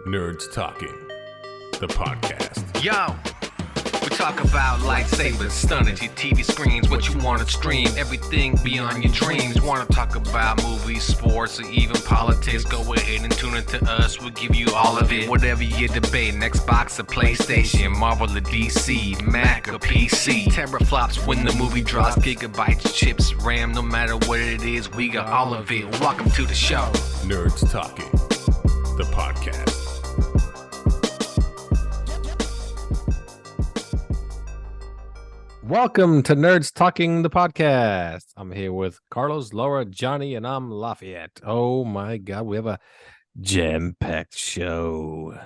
Nerds Talking, the podcast. Yo, we talk about lightsabers, stunning your TV screens, what you want to stream, everything beyond your dreams. Want to talk about movies, sports, or even politics? Go ahead and tune into us. We'll give you all of it. Whatever you're debating, Xbox or PlayStation, Marvel or DC, Mac or PC. Teraflops when the movie drops, gigabytes, chips, RAM, no matter what it is, we got all of it. Welcome to the show. Nerds Talking, the podcast. Welcome to Nerds Talking, the podcast. I'm here with Carlos, Laura, Johnny, and I'm Lafayette. Oh my God, we have a jam-packed show.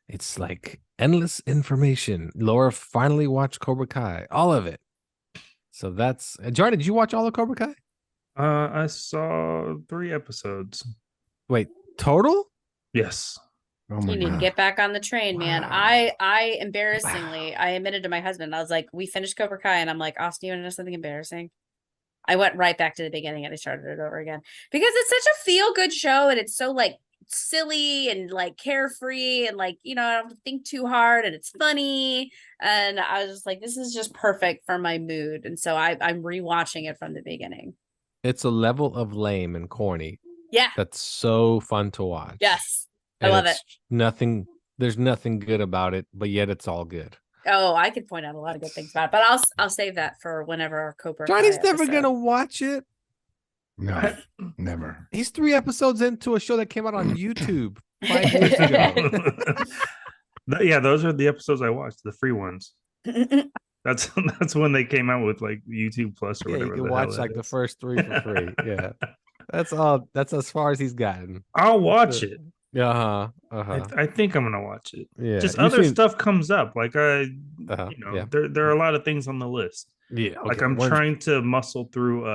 It's like endless information. Laura finally watched Cobra Kai, all of it. So that's Johnny. Did you watch all of Cobra Kai? I saw 3 episodes. Wait, total? Yes. Oh my You need God. to get back on the train, man. Wow. I embarrassingly, I admitted to my husband, I was like, we finished Cobra Kai, and I'm like, Austin, you want to know something embarrassing? I went right back to the beginning and I started it over again because it's such a feel-good show, and it's so like silly and like carefree, and like, you know, I don't have to think too hard, and it's funny. And I was just like, this is just perfect for my mood. And so I'm rewatching it from the beginning. It's a level of lame and corny Yeah. that's so fun to watch. Yes. I And love it's there's nothing good about it, but yet it's all good. Oh, I could point out a lot of good things about it, but I'll save that for whenever our Cobra Kai Johnny's never episode. gonna watch it. No, never. He's 3 episodes into a show that came out on YouTube 5 years ago. Yeah, those are the episodes I watched, the free ones. That's when they came out with like YouTube Plus or Yeah, you whatever. can the watch hell like that the is. first 3 for free. Yeah, that's all. That's as far as he's gotten. I'll watch it. I I think I'm gonna watch it. Yeah, Just you've other seen- stuff comes up. Like yeah. there are a lot of things on the list. Yeah, Like okay. I'm When's- trying to muscle through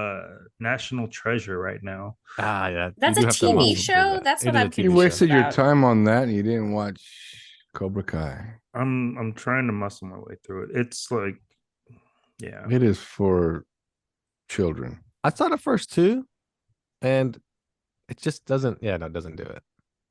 National Treasure right now. Yeah, That's you a do have to TV muscle through show? that. That's It what is a I'm TV You confused show. wasted your about. time on that and you didn't watch Cobra Kai. I'm trying to muscle my way through it. It's like, yeah. It is for children. I saw the first 2, and it just doesn't. Yeah, no, it doesn't do it.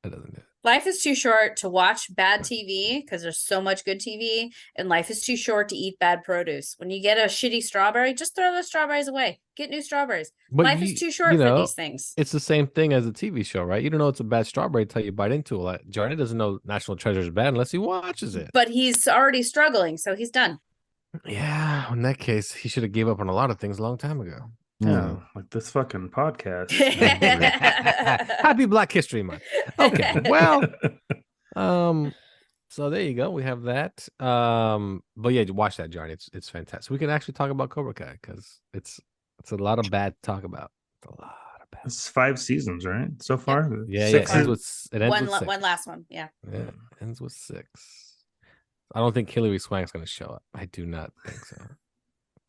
It doesn't do it. Life is too short to watch bad TV because there's so much good TV, and life is too short to eat bad produce. When you get a shitty strawberry, just throw those strawberries away. Get new strawberries. But Life is too short for these things. It's the same thing as a TV show, right? You don't know it's a bad strawberry until you bite into it. Like, Johnny doesn't know National Treasure is bad unless he watches it. But he's already struggling, so he's done. Yeah, in that case, he should have gave up on a lot of things a long time ago. Yeah, like this fucking podcast. Happy Black History Month. Okay, well, so there you go. We have that. But yeah, watch that, Johnny. It's fantastic. We can actually talk about Cobra Kai because it's a lot of bad to talk about. It's a lot of bad. It's 5 seasons, right? So far. Yeah, 6 yeah. It ends with One 6. one last one. Yeah. Yeah, ends with 6. I don't think Hilary Swank's going to show up. I do not think so.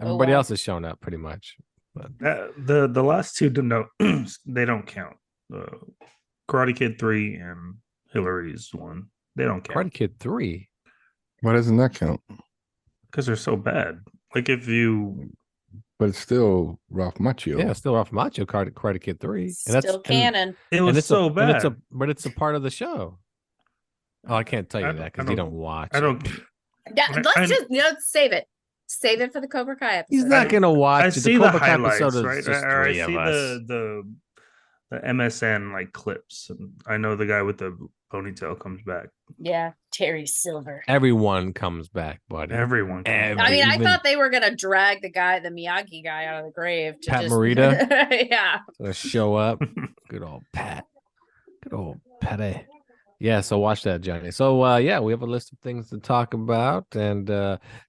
Everybody wow. else has shown up pretty much. But the last 2 they don't count. Karate Kid 3 and Hillary's 1. They don't count Karate Kid 3. Why doesn't that count? because they're so bad. Like if you But it's still Ralph Macchio. Yeah, still off Macho Karate Kid 3. And Still canon. it was it's so bad. but it's a part of the show. Oh, I can't tell you that because you don't watch. I don't Yeah, I- let's save it. Save it for the Cobra Kai episode. He's not gonna watch I it. see the the Cobra Kai highlights, episode is right? just Or I 3 see of us. the MSN like clips, and I know the guy with the ponytail comes back. Yeah, Terry Silver. Everyone comes back, buddy. Everyone. Comes I mean, I Even thought they were gonna drag the Miyagi guy out of the grave. To Pat just... Morita? Yeah. Gonna show up. Good old Pat. Good old Patty. Yeah, so watch that, Johnny. So yeah, we have a list of things to talk about, and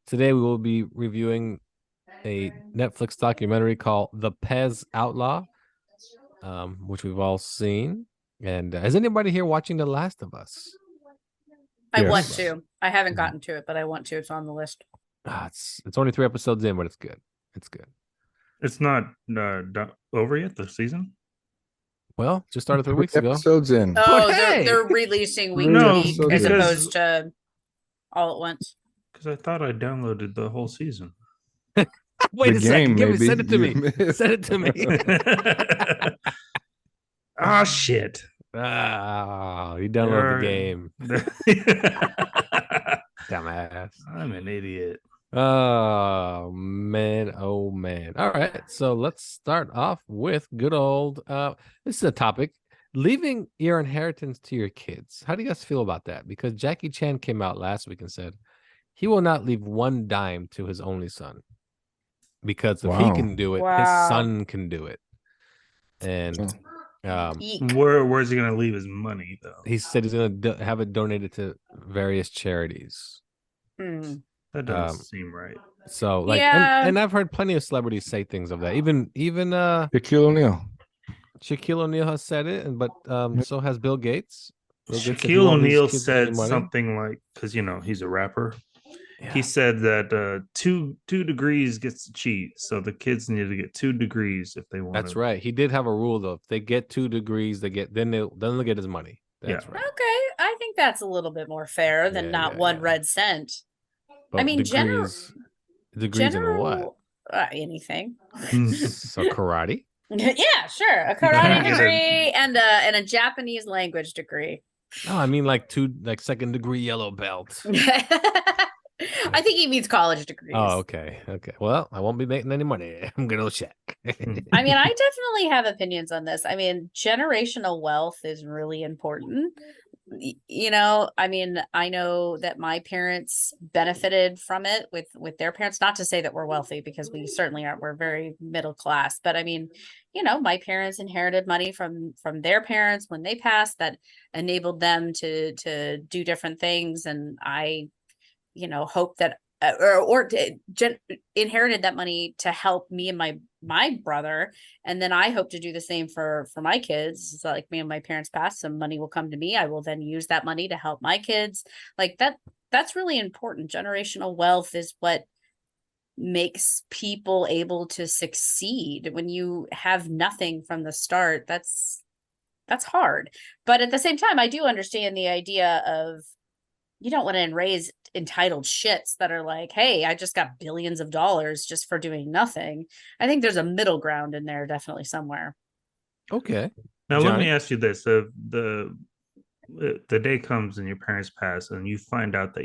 today we will be reviewing a Netflix documentary called The Pez Outlaw, which we've all seen. And is anybody here watching The Last of Us? I Yes. want to. I haven't gotten to it, but I want to. It's on the list. It's only 3 episodes in, but it's good. It's good. It's not over yet. The season. Well, just started 3 Put weeks ago. episodes in. Oh, hey! they're releasing week No, to week so as good. opposed to all at once. Because I thought I downloaded the whole season. Wait The a second. game, maybe. Send it to You me. missed. Send it to me. Ah, shit. Ah, you download the game. Dumbass. I'm an idiot. Oh man, oh man. All right, so let's start off with good old this is a topic, leaving your inheritance to your kids. How do you guys feel about that? Because Jackie Chan came out last week and said he will not leave one dime to his only son. Because if he Wow. can do it, his Wow. son can do it. And Eek. Where's he gonna leave his money though? he said he's gonna have it donated to various charities. Hmm. That doesn't seem right. So like, Yeah. and I've heard plenty of celebrities say things of that. Even Shaquille O'Neal. Shaquille O'Neal has said it, and but so has Bill Gates. Bill Gates said he Shaquille won't leave his O'Neal kids any said money. something like, because he's a rapper. Yeah. He said that 2 degrees gets the cheese, so the kids need to get 2 degrees if they want. That's right. He did have a rule though. If they get 2 degrees, then they'll get his money. That's right. Okay, I think that's a little bit more fair than not one red cent. But I mean, degrees in what? Anything. So karate. Yeah, sure. A karate degree and a Japanese language degree. No, I mean like second degree yellow belt. I think he means college degrees. Oh, okay. Well, I won't be making any money. I'm gonna check. I mean, I definitely have opinions on this. I mean, generational wealth is really important. You know, I mean, I know that my parents benefited from it with their parents. Not to say that we're wealthy, because we certainly aren't. We're very middle class. But I mean, you know, my parents inherited money from their parents when they passed that enabled them to do different things, and I, you know, hope that inherited that money to help me and my brother, and then I hope to do the same for my kids. So like me and my parents passed, some money will come to me. I will then use that money to help my kids. Like that's really important. Generational wealth is what makes people able to succeed. When you have nothing from the start, that's hard. But at the same time, I do understand the idea of, you don't want to raise entitled shits that are like, hey, I just got billions of dollars just for doing nothing. I think there's a middle ground in there, definitely somewhere. Okay. Now Johnny? let me ask you this: the day comes and your parents pass, and you find out that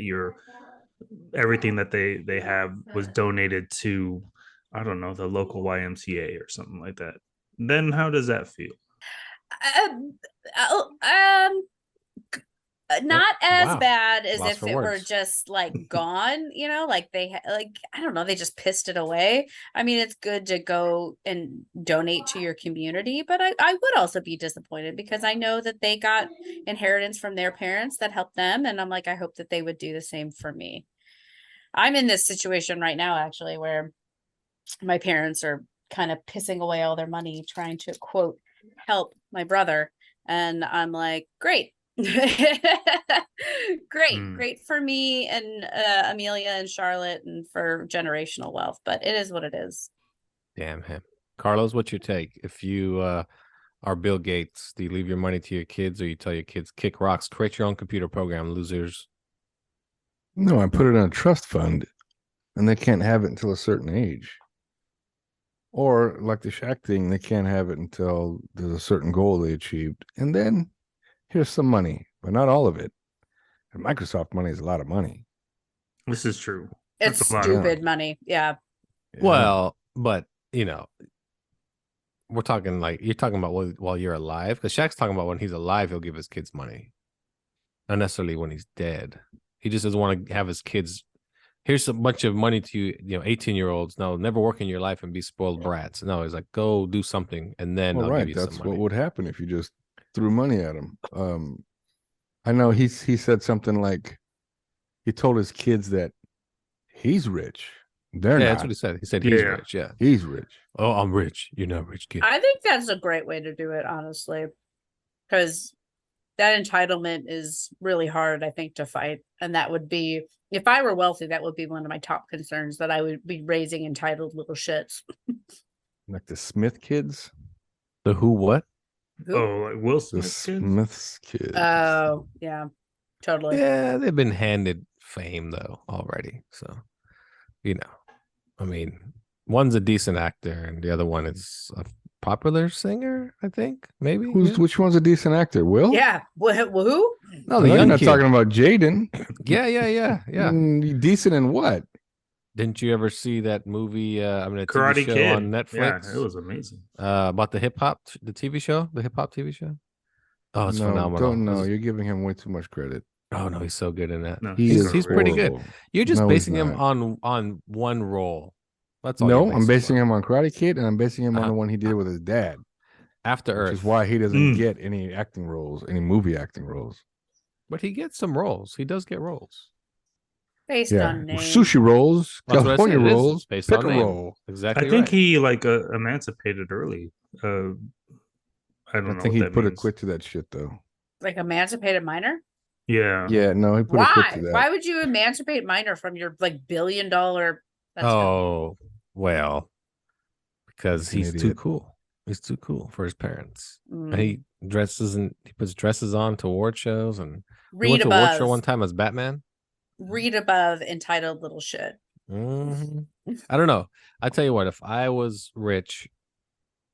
everything that they have was donated to, I don't know, the local YMCA or something like that. Then how does that feel? Not as wow. bad as Lost if for it were words. just like gone, you know, like like, I don't know, they just pissed it away. I mean, it's good to go and donate to your community, but I would also be disappointed because I know that they got inheritance from their parents that helped them, and I'm like, I hope that they would do the same for me. I'm in this situation right now, actually, where my parents are kind of pissing away all their money trying to, quote, help my brother, and I'm like, great. Great for me and Amelia and Charlotte, and for generational wealth, but it is what it is. Damn him. Carlos, what's your take? If you are Bill Gates, do you leave your money to your kids, or you tell your kids, kick rocks, create your own computer program, losers? No, I put it in a trust fund, and they can't have it until a certain age. Or like the Shaq thing, they can't have it until there's a certain goal they achieved. And then here's some money, but not all of it. And Microsoft money is a lot of money. This is true. It's That's a lot of stupid money. Yeah. Well, but you know, we're talking like, you're talking about while you're alive, because Shaq's talking about when he's alive, he'll give his kids money, not necessarily when he's dead. He just doesn't want to have his kids. Here's a bunch of money to you, 18-year-olds. No, never work in your life and be spoiled brats. No, he's like, go do something, and then Well, I'll right. give you That's some what money. would happen if you just threw money at him. I know he said something like, he told his kids that he's rich. They're not. That's what he said. He said he's Yeah. rich. Yeah. He's rich. Oh, I'm rich. You're not rich, kid. I think that's a great way to do it, honestly, because that entitlement is really hard, I think, to fight. And that would be, if I were wealthy, that would be one of my top concerns, that I would be raising entitled little shits. Like the Smith kids. The who? What? Oh, like Will The Smith kids? Smith's kids. Oh, yeah, totally. Yeah, they've been handed fame though already. So, I mean, one's a decent actor and the other one is a popular singer, I think. Maybe. Who's which one's a decent actor? Will? Yeah. Who? No, I the know you're young not kid. talking about Jaden. Yeah. Decent in what? Didn't you ever see that movie? I mean, a TV Karate show Kid on Netflix. Yeah, it was amazing. About the hip hop, the TV show, the hip hop TV show. Oh, it's phenomenal. Don't know. It's- You're giving him way too much credit. Oh no, he's so good in that. No, He's pretty good. horrible. You're just No, he's basing him not. on one role. That's all. No, I'm basing him on Karate Kid, and I'm basing him on Uh-huh. the one he did with his dad, After which Earth, is why he doesn't Mm. get any acting roles, any movie acting roles. but he gets some roles. He does get roles. Based Yeah, on name. sushi rolls, That's what I California said, it is rolls, based on pickle name. roll. Exactly. I think right. he like emancipated early. I don't know. I think what he that put a means. quit to that shit though. Like emancipated minor? Yeah. Yeah, no, he put a quit Why? to that. Why would you emancipate minor from your like $1 billion? That's Oh well, because He's an he's too idiot. cool. He's too cool for his parents. dumb. And he puts dresses on to award shows, and he Read went to award show above. one time as Batman. Read above entitled little shit. Mhm. I don't know. I tell you what, if I was rich,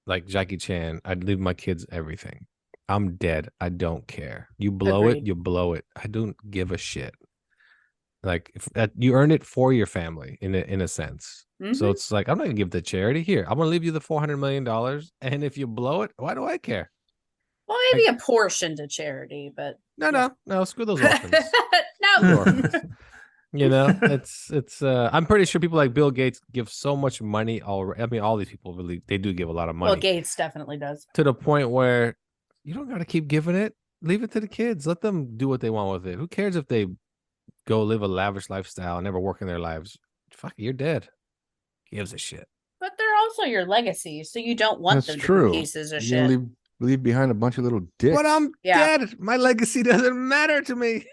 like Jackie Chan, I'd leave my kids everything. I'm dead. I don't care. You blow Agreed. it, you blow it. I don't give a shit. Like if you earn it for your family in a sense. So Mhm. it's like I'm not gonna give it to charity. Here, I'm gonna leave you the $400 million, and if you blow it, why do I care? Well, maybe a portion to charity, but No. Screw those orphans. no. Orphans. You know, it's. I'm pretty sure people like Bill Gates give so much money already. I mean, all these people really they do give a lot of money Well, Gates definitely does. to the point where you don't got to keep giving it. Leave it to the kids. Let them do what they want with it. Who cares if they go live a lavish lifestyle and never work in their lives? Fuck, you're dead. Gives a shit. But they're also your legacy, so you don't want That's them true. to be pieces of You're shit. gonna leave behind a bunch of little dicks. But I'm Yeah. dead. My legacy doesn't matter to me.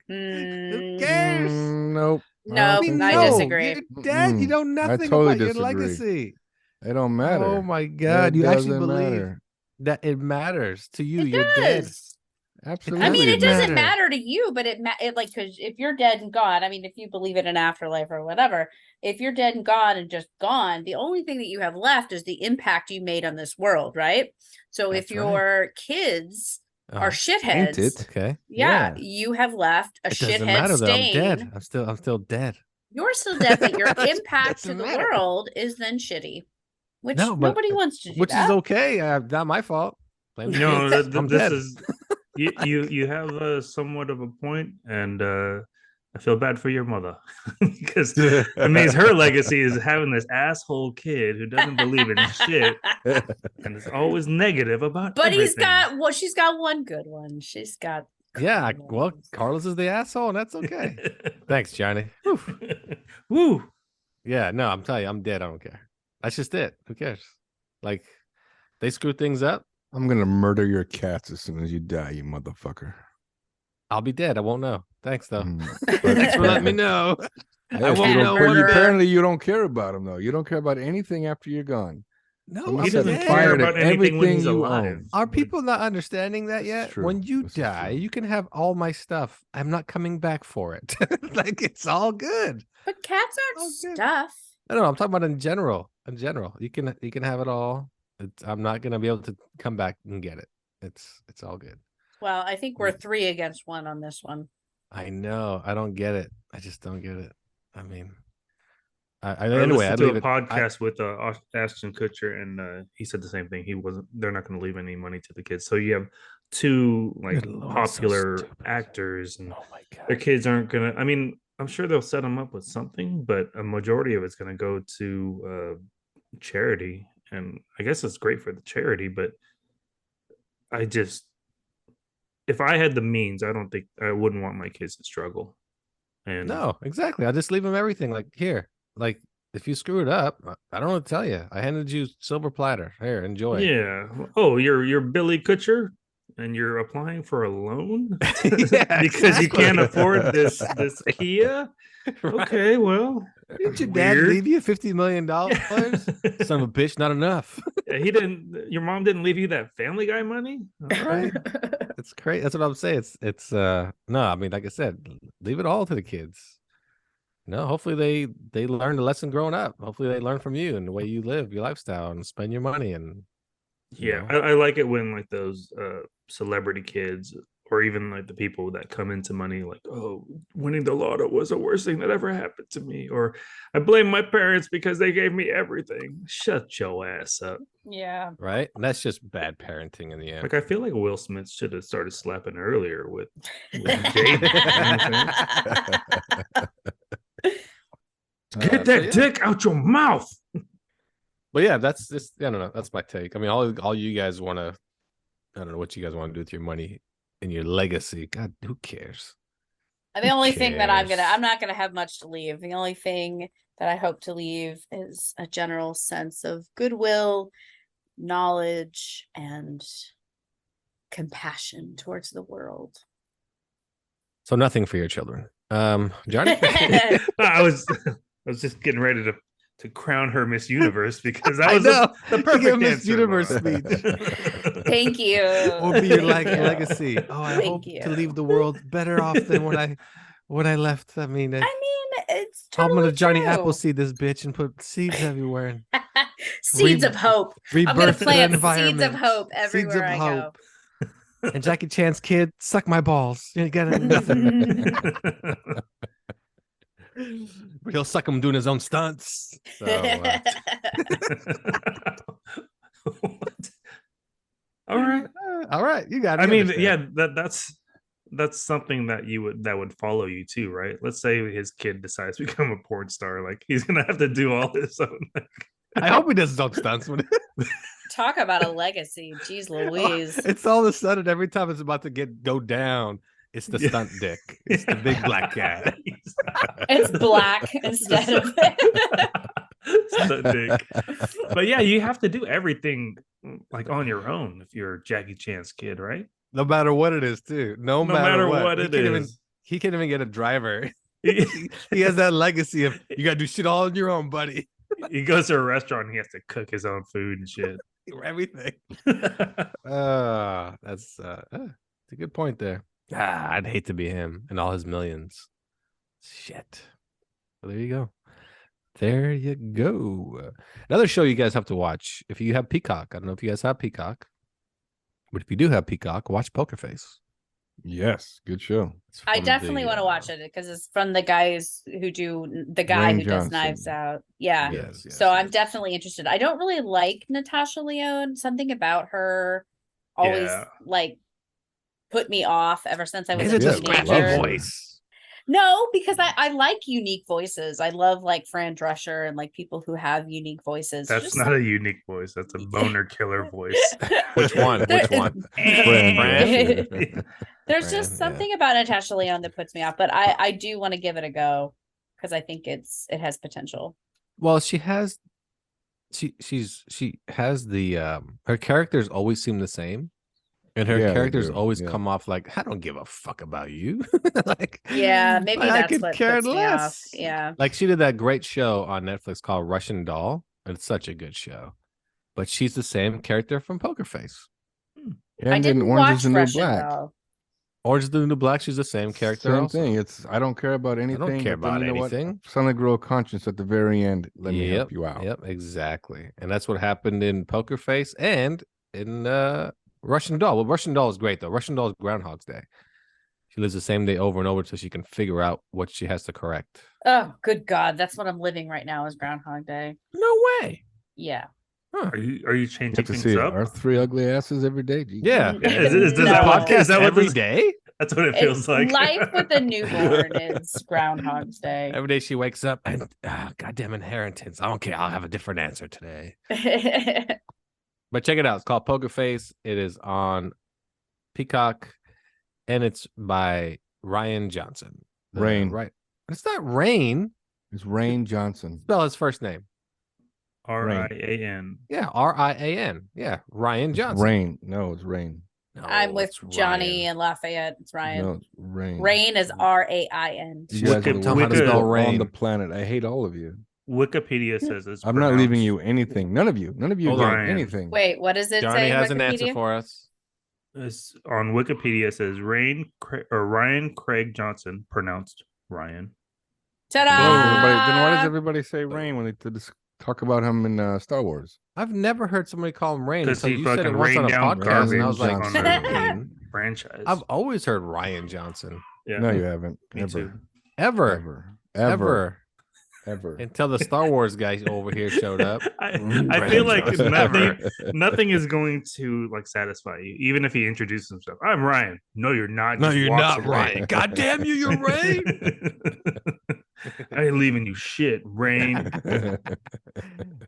Who Mm, cares? Nope. No, don't I think I so. disagree. You're dead. You Mm-mm. know I nothing totally about your disagree. legacy. It don't matter. Oh my god! It You actually doesn't believe matter. that it matters to you? It You're dead. does. Absolutely. I mean, it doesn't matter. matter to you, but it like because if you're dead and gone, I mean, if you believe in an afterlife or whatever, if you're dead and gone and just gone, the only thing that you have left is the impact you made on this world, right? So if That's right. your kids are Oh, shitheads, it. okay. yeah, you have left a It doesn't shithead matter though. I'm stain. dead. I'm still dead. You're still dead, but your That impact to doesn't the matter. world is then shitty, which No, but- nobody wants to do. Which that. is okay. Not my fault. Blame the No, kids. I'm this dead. is you have somewhat of a point, and I feel bad for your mother because it means her legacy is having this asshole kid who doesn't believe in shit and is always negative about. But everything. she's got one good one. She's got. Yeah. Well, Carlos. Carlos is the asshole, and that's okay. Thanks, Johnny. Whew. Woo! Yeah. No, I'm telling you, I'm dead. I don't care. That's just it. Who cares? Like, they screw things up. I'm gonna murder your cats as soon as you die, you motherfucker. I'll be dead. I won't know. Thanks, though. Mm. Thanks for letting me know. Yes, I won't you don't know care- when you- you're apparently you don't care about them though. You don't care about anything after you're gone. No, Someone I'm He set doesn't dead. care fire to about anything when he's everything you alive. own. Are people not understanding that This is yet? true. When you This is die, true. you can have all my stuff. I'm not coming back for it. Like, it's all good. But cats Oh, aren't good. stuff. I don't know. I'm talking about in general. In general, you can have it all. I'm not gonna be able to come back and get it. It's all good. Well, I think we're 3 against 1 on this one. I know. I don't get it. I just don't get it. I mean, I I anyway. listened I to leave a it. podcast with Ashton Kutcher, and he said the same thing. They're not going to leave any money to the kids. So you have two like Good Lord, so popular stupid. actors, and Oh my their god. kids aren't gonna. I mean, I'm sure they'll set them up with something, but a majority of it's going to go to charity, and I guess it's great for the charity. But I just, if I had the means, I don't think I wouldn't want my kids to struggle. And No, exactly. I just leave them everything. Like, here. Like, if you screw it up, I don't know what to tell you. I handed you silver platter. Here, enjoy. yeah. Oh, you're Billy Kutcher, and you're applying for a loan Yeah, because you can't exactly. afford this Kia. Right? Okay, well, Didn't your dad weird. leave you $50 million? Son of a bitch, not enough. Yeah, he didn't. Your mom didn't leave you that Family Guy money, all right? It's crazy. That's what I'm saying. It's no, I mean, like I said, leave it all to the kids. No, hopefully they learned a lesson growing up. Hopefully they learn from you and the way you live your lifestyle and spend your money and Yeah, I like it when like those celebrity kids or even like the people that come into money like, oh, winning the lotto was the worst thing that ever happened to me, or I blame my parents because they gave me everything. Shut your ass up. Yeah. right. And that's just bad parenting in the end. Like I feel like Will Smith should have started slapping earlier with Jaden. You know what I'm saying? Get that dick out your mouth. But yeah, that's just I don't know. That's my take. I mean, all you guys want to, I don't know what you guys want to do with your money and your legacy. God, who cares? The only thing that I'm cares? not gonna have much to leave. The only thing that I hope to leave is a general sense of goodwill, knowledge, and compassion towards the world. So nothing for your children. Johnny? I was just getting ready to crown her Miss Universe because that I was know. the You perfect give Miss answer, Universe Laura. Thank you. What would be your Thank you. legacy? Oh, I Thank hope you. to leave the world better off than when I left. I mean, It's I'm totally gonna Johnny true. Appleseed this bitch and put seeds everywhere. Seeds of hope. I'm gonna Rebirth the plant seeds of environment. hope Seeds everywhere of I hope. And Jackie Chan's kid, suck my balls. You got nothing. But he'll suck him doing his own stunts. So, go. What? All right. all right, you got it. I You mean, understand. yeah, that's something that would follow you too, right? Let's say his kid decides to become a porn star, like he's gonna have to do all this own. I hope he does his own stunts. Talk about a legacy. Jeez Louise. It's all of a sudden every time it's about to go down, it's the stunt dick. It's the big black cat. It's black instead of Stunt dick. But yeah, you have to do everything like on your own if you're Jackie Chan's kid, right? No matter what it is, too. No matter what it he can't even get a driver. is. He has that legacy of you gotta do shit all on your own, buddy. He goes to a restaurant and he has to cook his own food and shit. Everything. That's a good point there. I'd hate to be him and all his millions. Shit. Well, there you go. There you go. Another show you guys have to watch if you have Peacock. I don't know if you guys have Peacock, but if you do have Peacock, watch Poker Face. Yes, good show. It's I from definitely the, want to watch it because it's from the guys who do the guy Wayne who does Johnson. Knives Out. Yeah. Yes, So I'm yes. definitely interested. I don't really like Natasha Lyonne. Something about her always Yeah. like put me off ever since I was Is a it the Yeah, scratchy love teenager. her. voice? No, because I like unique voices. I love like Fran Drescher and like people who have unique voices. That's Just not a unique voice. That's a boner killer voice. Which one? There- Which one? Fran Drescher. There's Fran, just yeah. something about Natasha Lyonne that puts me off, but I do want to give it a go because I think it has potential. Well, she has the her characters always seem the same. And her Yeah, they characters do, always yeah. come off like, I don't give a fuck about you. Like, Yeah, maybe like, I that's could what care puts me off. less. Yeah. Like she did that great show on Netflix called Russian Doll. And it's such a good show. But she's the same character from Poker Face. And I in didn't Orange watch is the New Russian Black. Doll. Orange is the New Black, she's the same character. Same also. thing. It's I don't care about anything. care but then about you know what? anything. Suddenly grow a conscience at the very end. Let me help you out. Yep, exactly. And that's what happened in Poker Face and in Russian Doll. Well, Russian Doll is great though. Russian Doll is Groundhog's Day. She lives the same day over and over until she can figure out what she has to correct. Oh, good God. That's what I'm living right now is Groundhog Day. No way. Yeah. Are you You changing have to things see up? our three ugly asses every day. Gee. Yeah. Yeah, is No. that what, Podcast is that what every this, day? That's what it feels like. Life with a newborn is Groundhog's Day. Every day she wakes up and goddamn inheritance. I don't care. I'll have a different answer today. But check it out. It's called Poker Face. It is on Peacock, and it's by Ryan Johnson. Rain. Right. It's not Rain. It's Rain Johnson. Spell his first name. RIAN. Yeah, RIAN. Yeah, Ryan It's Johnson. Rain. No, it's Rain. No, I'm with it's Johnny Ryan. and Lafayette. It's Ryan. No, it's Rain. Rain is RAIN. You guys are the Tell him how to worst spell people on rain. the planet. I hate all of you. Wikipedia says it's I'm not leaving pronounced- you anything. None of you. None of you Hold get on. anything. Wait, what does it Johnny say? in has an answer Wikipedia? for us. It's on Wikipedia. It says Ryan Craig Johnson, pronounced Ryan. Ta-da! Then why does everybody say Rain when they talk about him in Star Wars? I've never heard somebody call him Rain 'Cause until he you said it fucking once on a rained down podcast, and I was like, garbage on Johnson. our Rain? franchise. I've always heard Ryan Johnson. Yeah, No, you haven't. me Ever. too. Ever. Ever. Until the Star Wars guy over here showed up. I Ryan feel like Johnson. nothing is going to like satisfy you, even if he introduces himself. I'm Ryan. No, you're not. No, Just you're walks not away. Ryan. God damn you, you're Rain. I ain't leaving you shit, Rain.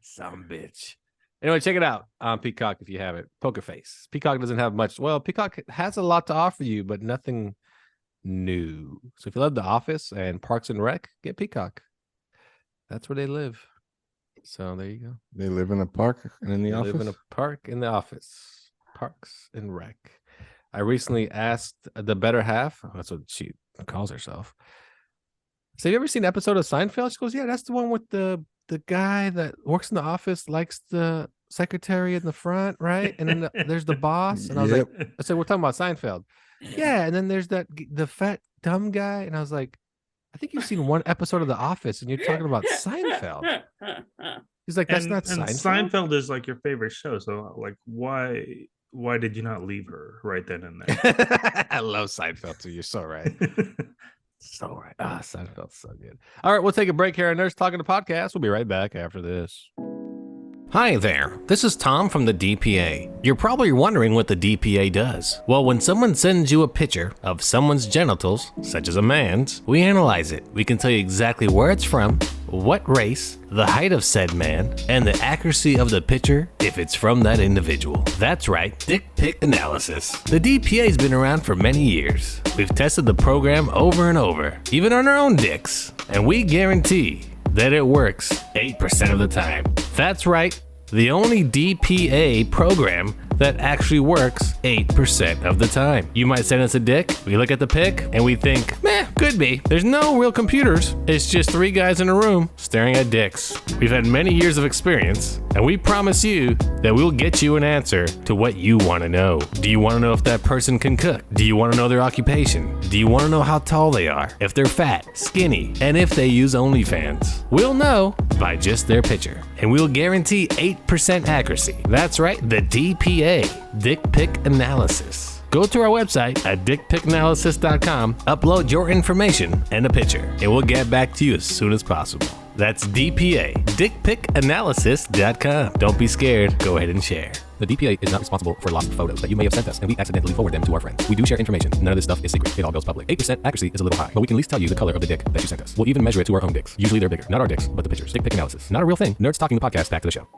Some bitch. Anyway, check it out on Peacock if you have it. Poker Face. Peacock doesn't have much. Well, Peacock has a lot to offer you, but nothing new. So if you love The Office and Parks and Rec, get Peacock. That's where they live. So there you go. They live in a park and in the They office. live in a park in the office. Parks and Rec. I recently asked the better half. That's what she calls herself. So have you ever seen an episode of Seinfeld? She goes, yeah, that's the one with the guy that works in the office, likes the secretary in the front, right? And then there's the boss. And I was like, I said, we're talking about Seinfeld. Yeah. And then there's the fat dumb guy. And I was like, I think you've seen one episode of The Office and you're talking about Seinfeld. He's like, that's not and Seinfeld. Seinfeld is like your favorite show. So like, why did you not leave her right then and there? I love Seinfeld too. You're so right. So right. Seinfeld's so good. All right, we'll take a break here on Nerds Talking the Podcast. We'll be right back after this. Hi there, this is Tom from the DPA. You're probably wondering what the DPA does. Well, when someone sends you a picture of someone's genitals, such as a man's, we analyze it. We can tell you exactly where it's from, what race, the height of said man, and the accuracy of the picture if it's from that individual. That's right, dick pic analysis. The DPA's been around for many years. We've tested the program over and over, even on our own dicks, and we guarantee that it works 8% of the time. That's right, the only DPA program that actually works 8% of the time. You might send us a dick, we look at the pic, and we think, meh, could be. There's no real computers. It's just three guys in a room staring at dicks. We've had many years of experience, and we promise you that we'll get you an answer to what you want to know. Do you want to know if that person can cook? Do you want to know their occupation? Do you want to know how tall they are? If they're fat, skinny, and if they use OnlyFans? We'll know by just their picture, and we'll guarantee 8% accuracy. That's right, the DPA, Dick Pic Analysis. Go to our website at dickpicanalysis.com, upload your information and a picture, and we'll get back to you as soon as possible. That's DPA, dickpicanalysis.com. Don't be scared, go ahead and share. The DPA is not responsible for lost photos that you may have sent us, and we accidentally forward them to our friends. We do share information. None of this stuff is secret. It all goes public. 8% accuracy is a little high, but we can at least tell you the color of the dick that you sent us. We'll even measure it to our own dicks. Usually they're bigger. Not our dicks, but the pictures. Dick pic analysis. Not a real thing. Nerds Talking the Podcast. Back to the show.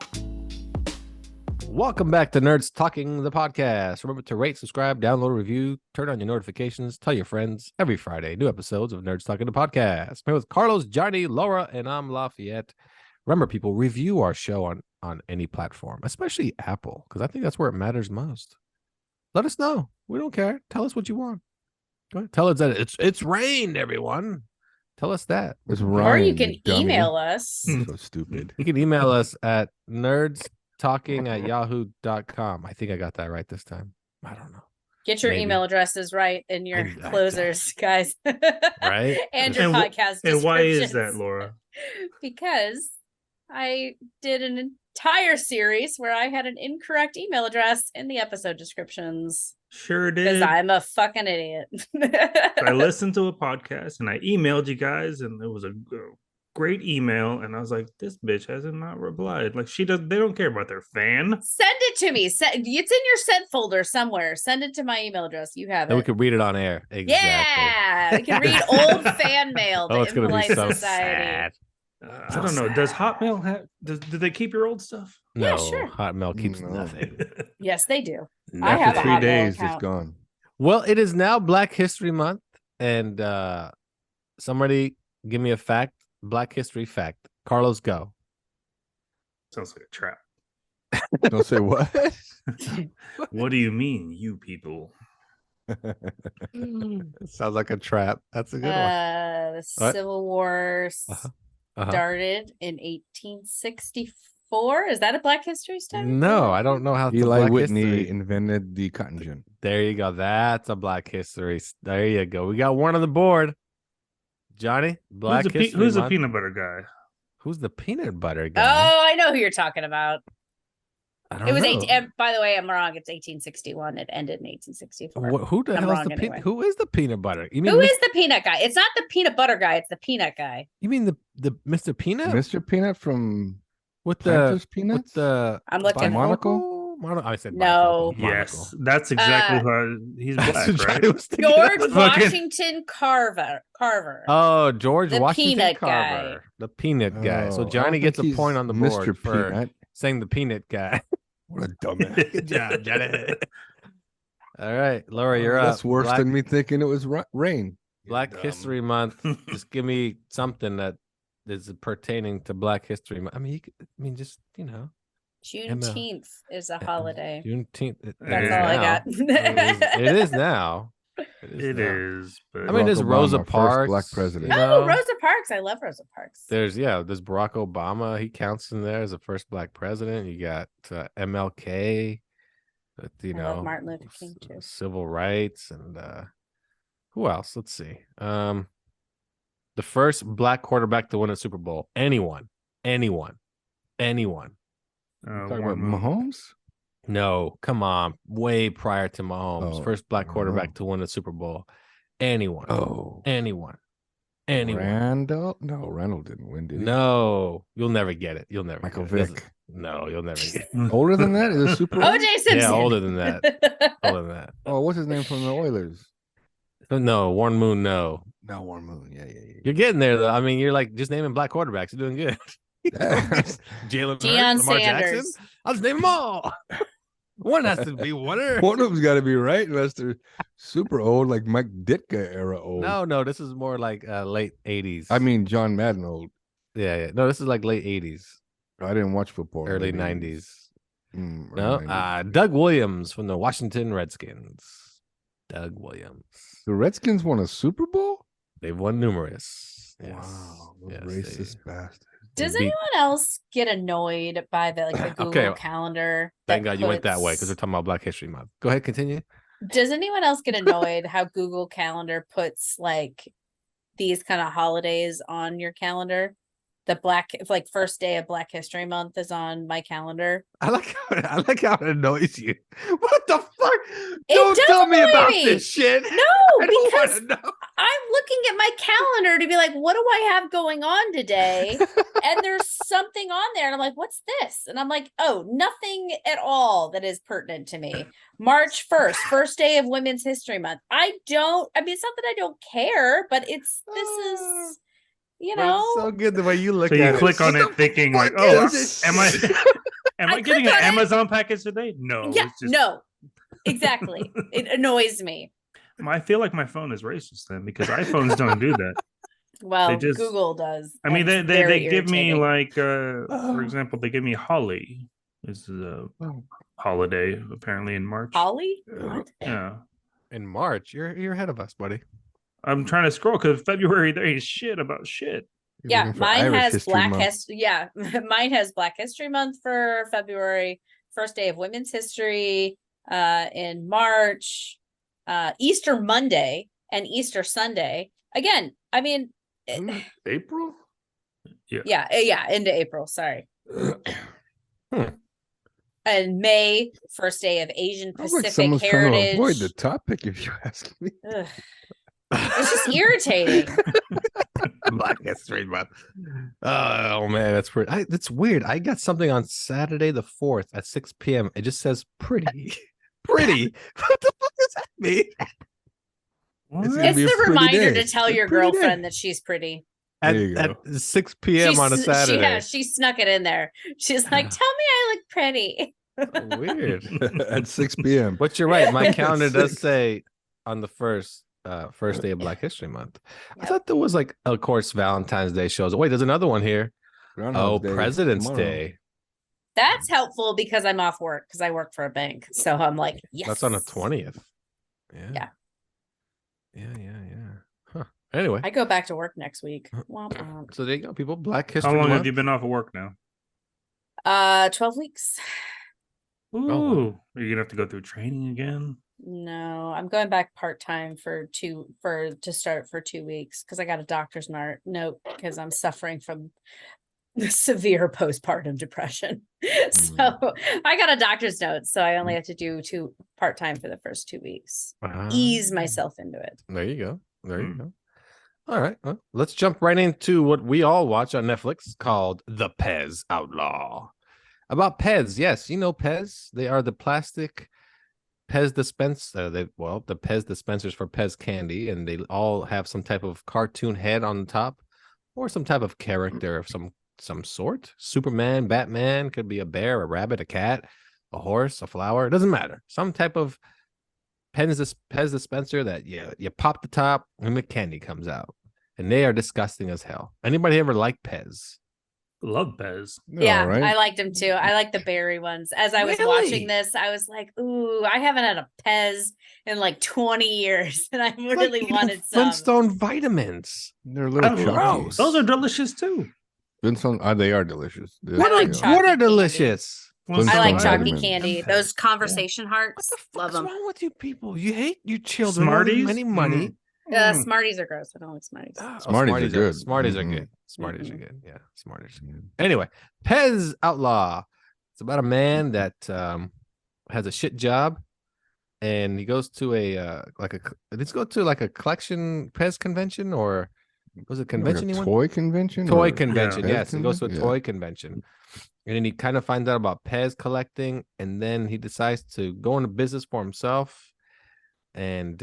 Welcome back to Nerds Talking the Podcast. Remember to rate, subscribe, download, review, turn on your notifications, tell your friends every Friday. New episodes of Nerds Talking the Podcast. I'm with Carlos, Johnny, Laura, and I'm Lafayette. Remember, people, review our show on any platform, especially Apple, because I think that's where it matters most. Let us know. We don't care. Tell us what you want. Go ahead. Tell us that it's rained, everyone. Tell us that. It's Or Ryan, you can dummy. email us. So stupid. You can email us at nerdstalking@yahoo.com. I think I got that right this time. I don't know. Get your Maybe. email addresses right in your Exactly. closers, guys. Right? And your And podcast And why is that, descriptions. Laura? Because I did an entire series where I had an incorrect email address in the episode descriptions. Sure Because did. I'm a fucking idiot. I listened to a podcast and I emailed you guys, and it was a great email. And I was like, this bitch hasn't not replied. Like they don't care about their fan. Send it to me. It's in your sent folder somewhere. Send it to my email address. You have Then we it. could read it on air. Exactly. Yeah, we can read old fan mail. Oh, it's gonna be Impolite so Society. sad. I don't know. Does Hotmail have? Do they keep your old stuff? Yeah, No, sure. Hotmail keeps No. nothing. Yes, they do. I After have a 3 Hotmail days, account. it's gone. Well, it is now Black History Month, and somebody give me a fact. Black History fact. Carlos, go. Sounds like a trap. Don't say what? What do you mean, you people? Sounds like a trap. That's a good one. The What? Civil War Uh-huh. started in 1864. Is that a Black History study? No, I don't know how. it's a Eli Black Whitney History. invented the cotton gin. There you go. That's a Black History. There you go. We got one on the board. Johnny, Black History Who's the Month. peanut butter guy? Who's the peanut butter Oh, guy? I know who you're talking about. I don't It was know. 18. By the way, I'm wrong. It's 1861. It ended in 1864. Who the I'm hell is wrong the anyway. who is the peanut butter? You mean Who is the peanut guy? It's not the peanut butter guy. It's the peanut guy. You mean the Mr. Peanut Mr. Peanut from with Planters the Peanuts? with the I'm looking. Monocle? I said No. bifocal, Yes, monocle. that's exactly who he's That's black, what right? Johnny was thinking. George Fucking- Washington Carver. Oh, George The Washington peanut Carver, guy. the peanut guy. So Oh, I Johnny don't gets a think point he's on the Mr. board for Peanut. saying the peanut guy. What a dumbass. Good job, Johnny. All right, Laura, you're That's up. worse Black, than me thinking it was rain. Black History Month. Just give me something that is pertaining to Black History Month. I mean, just Juneteenth is a holiday. Juneteenth. That's Yeah. all I got. It is now. It now. is, but I mean, there's Barack Rosa Obama, first Parks. black president. you Oh, know? Rosa Parks. I love Rosa Parks. There's Barack Obama. He counts in there as the first black president. You got MLK, with, I love Martin Luther King, too. civil rights, and who else? Let's see. The first black quarterback to win a Super Bowl. Anyone. Talking about Mahomes? No, come on. Way prior to Mahomes. Oh, First black I don't quarterback know. to win a Super Bowl. Anyone. Oh, Anyone. Randall? No, Randall didn't win, did he? No, you'll never get it. You'll never Michael get it. Vick. No, you'll never get it. Older than that? Is it Super old? OJ Simpson. Yeah, older than that. Older than that. Oh, what's his name from the Oilers? No, Warren Moon, no. No, Warren Moon. Yeah. You're getting there, though. I mean, you're like just naming black quarterbacks. You're doing good. Jalen Deion Hurts, Lamar Sanders. Jackson. I'll just name them all. One has to be winner. One of them's got to be right, unless they're super old, like Mike Ditka era old. No, this is more like late 80s. I mean John Madden old. yeah. No, this is like late 80s, I didn't watch football. early in the 90s. early No, 90s. Doug Williams from the Washington Redskins. Doug Williams. The Redskins won a Super Bowl? They've won numerous. Yes. Wow, those Yes, racist bastards. Does They beat- anyone else get annoyed by the Google Okay. calendar? Thank that God you went that way because puts- we're talking about Black History Month. Go ahead, continue. Does anyone else get annoyed how Google Calendar puts like these kind of holidays on your calendar? Like first day of Black History Month is on my calendar. I like how it annoys you. What the fuck? It Don't does tell me annoy about me. this shit. No, I don't because want to know. I'm looking at my calendar to be like, what do I have going on today? And there's something on there, and I'm like, what's this? And I'm like, oh, nothing at all that is pertinent to me. March 1st, first day of Women's History Month. I mean, it's not that I don't care, but this is, But it's so good the way you look So at you it. click on What it the thinking fuck like, oh, is this am I shit? am I I getting an clicked on it. Amazon package today? No. yeah, it's just, no, exactly. It annoys me. I feel like my phone is racist then because iPhones don't do that. Well, just- Google does. I mean, and they it's very give me irritating. like, for example, they give me Holly. This is a holiday apparently in March. Holly? What? Yeah, In March, you're ahead of us, buddy. I'm trying to scroll because February there ain't shit about shit. You're Yeah, looking for mine Irish has History Black Month. History. Yeah, mine has Black History Month for February, first day of Women's History in March, Easter Monday and Easter Sunday. Again, I mean, April? yeah, into April. Sorry. And May, first day of Asian Sounds like Pacific someone's trying to avoid Heritage. the topic, if you ask me. Ugh. It's just irritating. Black History Month. Oh man, that's pretty. That's weird. I got something on Saturday the 4th at 6 p.m. It just says pretty. Pretty. What the fuck does that mean? It's gonna It's be a the pretty reminder day. to tell A your pretty day. girlfriend that she's pretty. At, There you go. at 6 p.m. on a Saturday. She snuck it in there. She's like, tell me I look pretty. Weird. At 6 p.m. But you're right. My At calendar does 6. say on the first day of Black History Month. I Yep. thought there was like, of course, Valentine's Day shows. Wait, there's another one here. Groundhog's Day President's tomorrow. Day. That's helpful because I'm off work because I work for a bank. So I'm like, yes. That's on the 20th. Yeah. Yeah. Huh. Anyway, I go back to work next week. Womp womp. so there you go, people. Black History How long Month. have you been off of work now? 12 weeks. Ooh, wow. are you gonna have to go through training again? No, I'm going back part-time to start for 2 weeks because I got a doctor's note because I'm suffering from severe postpartum depression. So I got a doctor's note, so I only have to do part-time for the first 2 weeks. Ease myself into it. There you go. There you Mm. go. All right. Well, let's jump right into what we all watch on Netflix called The Pez Outlaw. About Pez, yes, you know Pez. They are the plastic Pez dispenser. The Pez dispensers for Pez candy, and they all have some type of cartoon head on the top, or some type of character of some sort. Superman, Batman, could be a bear, a rabbit, a cat, a horse, a flower. It doesn't matter. Some type of Pez dispenser that you pop the top and the candy comes out, and they are disgusting as hell. Anybody ever like Pez? Love Pez. Yeah, All right. I liked them too. I like the berry ones. As I was Really? watching this, I was like, "Ooh, I haven't had a Pez in like 20 years, and I It's like really eating wanted some." Flintstone vitamins. They're a little I love chunky. gross. Those are delicious too. Flintstone, they are delicious. What like are chocolate what are candy. delicious? I Flintstone like chalky vitamins. candy. Pez. Those conversation What hearts. the Love fuck's them. wrong with you people? You hate your children. Smarties. Many money. Smarties are gross. I don't like Smarties. Smarties are good. Smarties are Mhm. good. Smarties are good. Yeah, Smarties are good. Anyway, Pez Outlaw. It's about a man that has a shit job, and he goes to let's go to like a collection Pez convention, or was it convention? Like he a went? toy convention? Toy or- convention. Pez Yes, he goes to a convention? toy convention, and then he kind of finds out about Pez collecting, and then he decides to go into business for himself, and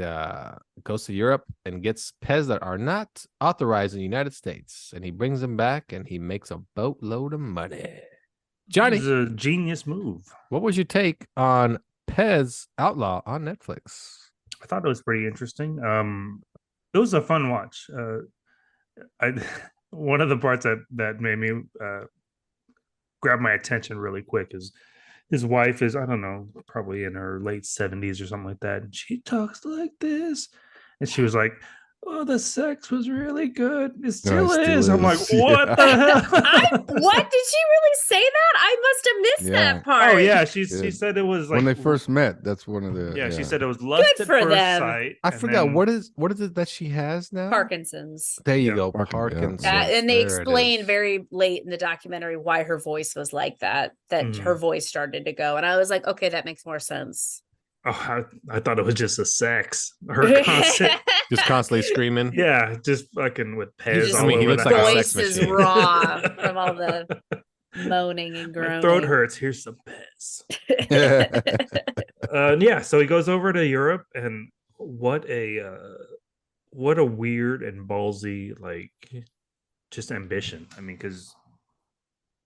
goes to Europe and gets Pez that are not authorized in the United States, and he brings them back, and he makes a boatload of money. Johnny, It's a genius move. what was your take on Pez Outlaw on Netflix? I thought it was pretty interesting. It was a fun watch. I one of the parts that made me grab my attention really quick is his wife is, I don't know, probably in her late 70s or something like that, and she talks like this, and she was like, "Oh, the sex was really good. It still it still is." I'm like, is. "What Yeah. the hell?" What did she really say that? I must have missed Yeah. that part. Oh yeah, she Yeah. said it was like When they first met, that's one of the. yeah, she said it was lust at for first them. sight. I and forgot then- what is it that she has now? Parkinson's. There you Yeah, go, Parkinson's, Parkinson's. yeah. And they There it explain is. very late in the documentary why her voice was like that Mhm. her voice started to go. And I was like, okay, that makes more sense. Oh, I thought it was just a sex. Her constant, Just constantly screaming. yeah, just fucking with Pez just- all I mean, he over looks the like a house. sex voice is machine. raw from all the moaning and My groaning. throat hurts. Here's some Pez. Yeah, so he goes over to Europe, and what a weird and ballsy just ambition. I mean, because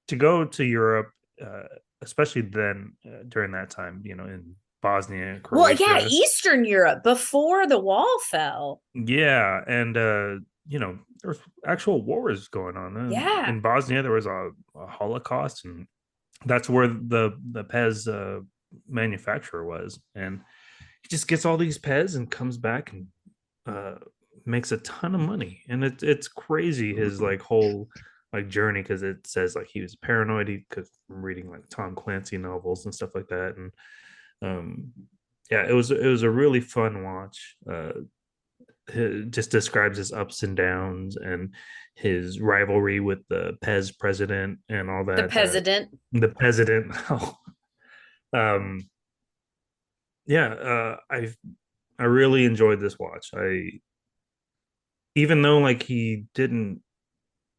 to go to Europe, especially then during that time, in Bosnia, Well, Croatia. yeah, Eastern Europe before the wall fell. Yeah, and there was actual wars going on. Yeah. In Bosnia, there was a Holocaust, and that's where the Pez manufacturer was. And he just gets all these Pez and comes back and makes a ton of money. And it's crazy his whole journey, because it says he was paranoid because from reading Tom Clancy novels and stuff like that. And yeah, it was a really fun watch. It just describes his ups and downs and his rivalry with the Pez president and all that. The president. The president. Yeah, I really enjoyed this watch. Even though he didn't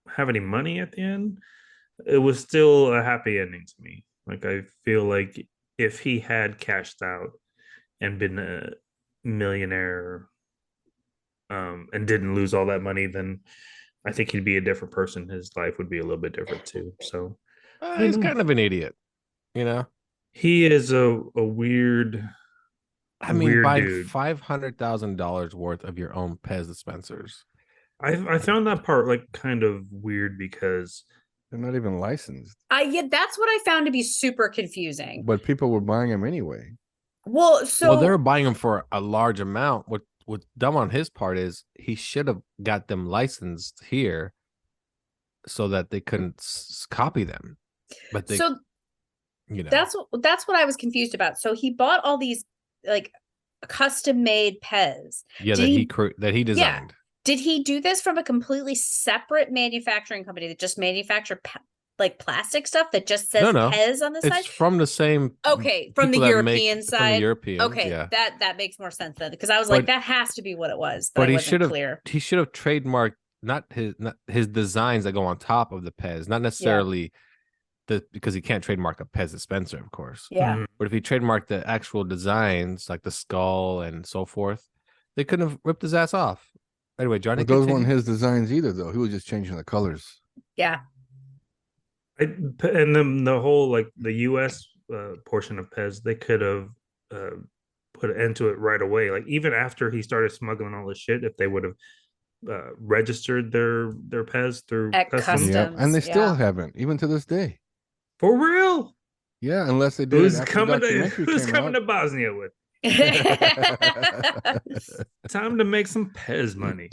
have any money at the end, it was still a happy ending to me. I feel like if he had cashed out and been a millionaire and didn't lose all that money, then I think he'd be a different person. His life would be a little bit different too. So He's kind of an idiot, you know. he is a weird. I mean, Weird buying dude. $500,000 worth of your own Pez dispensers. I found that part kind of weird because They're not even licensed, Yeah, that's what I found to be super confusing. but people were buying them anyway. Well, so Well, they were buying them for a large amount. What's dumb on his part is he should have got them licensed here so that they couldn't copy them. But so you know, that's what I was confused about. So he bought all these custom made Pez. Yeah, Did that he designed. Did he do this from a completely separate manufacturing company that just manufactured like plastic stuff that just says No. Pez on the side? It's from the same. Okay, from the people that European side. From the Europeans, okay, yeah. that makes more sense then, because I was like, that has to be what it was, but I wasn't clear. He should have trademarked not his designs that go on top of the Pez, not necessarily because he can't trademark a Pez dispenser, of course. Yeah. But if he trademarked the actual designs, like the skull and so forth, they couldn't have ripped his ass off. Anyway, Johnny, those weren't his designs either, though. He was just changing the colors. Yeah. And then the whole like the U.S. Portion of Pez, they could have put an end to it right away. Like even after he started smuggling all this shit, if they would have registered their Pez through At customs. Yep. And they still haven't, even to this day. For real? Yeah, unless they did. Who's coming to Bosnia with? Time to make some Pez money.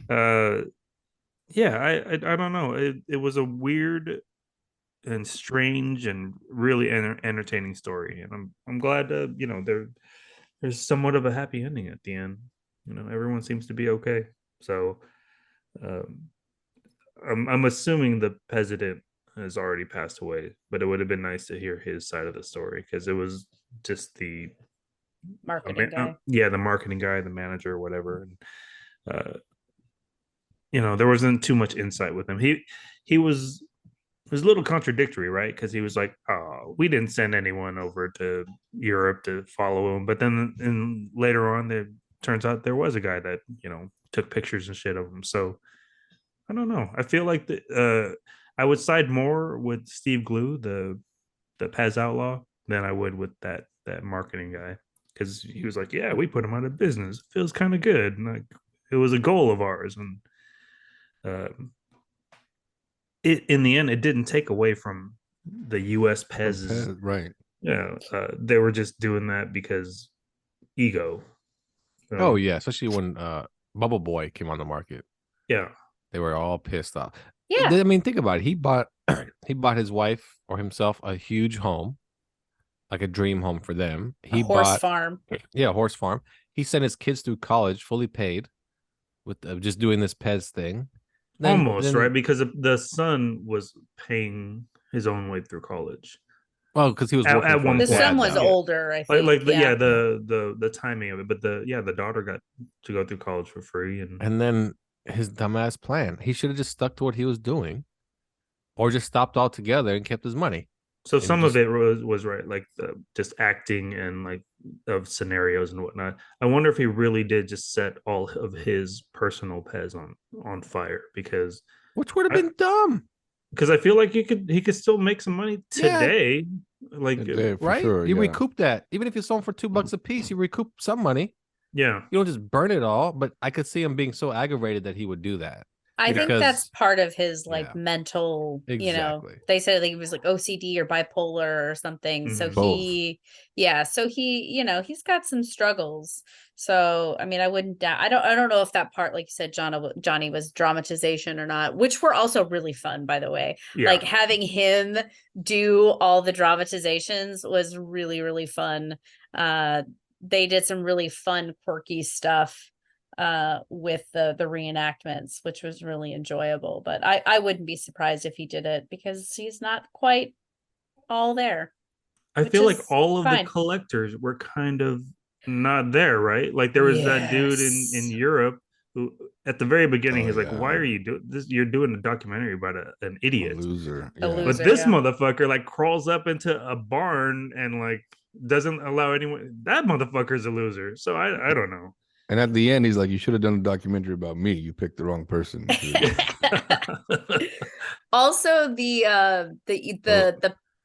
Yeah, I don't know. It was a weird and strange and really entertaining story, and I'm glad there's somewhat of a happy ending at the end. Everyone seems to be okay. So I'm assuming the president has already passed away, but it would have been nice to hear his side of the story, because it was just the marketing guy. The marketing guy, the manager, or whatever. And there wasn't too much insight with him. He was a little contradictory, right? Because he was like, "Oh, we didn't send anyone over to Europe to follow him," but then later on, it turns out there was a guy that took pictures and shit of him. So I don't know. I feel like I would side more with Steve Glue, the Pez Outlaw, than I would with that marketing guy, because he was like, "Yeah, we put him out of business. It feels kind of good, and like it was a goal of ours." And in the end, it didn't take away from the U.S. Pez, right? Yeah, they were just doing that because ego. Oh yeah, especially when Bubble Boy came on the market. Yeah, they were all pissed off. Yeah, I mean, think about it. He bought his wife or himself a huge home, like a dream home for them. He horse farm. Yeah, a horse farm. He sent his kids through college fully paid with just doing this Pez thing. Almost, right? Because the son was paying his own way through college. Well, because he was working at one point. The son was older, I think. The timing of it, but the daughter got to go through college for free, and then his dumbass plan. He should have just stuck to what he was doing, or just stopped altogether and kept his money. So some of it was right, like just acting and like of scenarios and whatnot. I wonder if he really did just set all of his personal Pez on fire, because which would have been dumb. Because I feel like he could still make some money today, like right? Sure, you recoup that, even if you sold them for $2 a piece, you recoup some money. Yeah, you don't just burn it all. But I could see him being so aggravated that he would do that. I think that's part of his mental, exactly. They said like he was like OCD or bipolar or something. Mm-hmm. So he's got some struggles. So, I mean, I wouldn't doubt, I don't know if that part, like you said, Johnny was dramatization or not, which were also really fun, by the way. Yeah. Like having him do all the dramatizations was really, really fun. They did some really fun, quirky stuff with the reenactments, which was really enjoyable. But I wouldn't be surprised if he did it, because he's not quite all there. I feel like all of the collectors were kind of not there, right? Like there was that dude in Europe who at the very beginning he's like, "Why are you doing this? You're doing a documentary about an idiot, a loser." But this motherfucker like crawls up into a barn and like doesn't allow anyone. That motherfucker's a loser. So I don't know. And at the end, he's like, "You should have done a documentary about me. You picked the wrong person." Also, the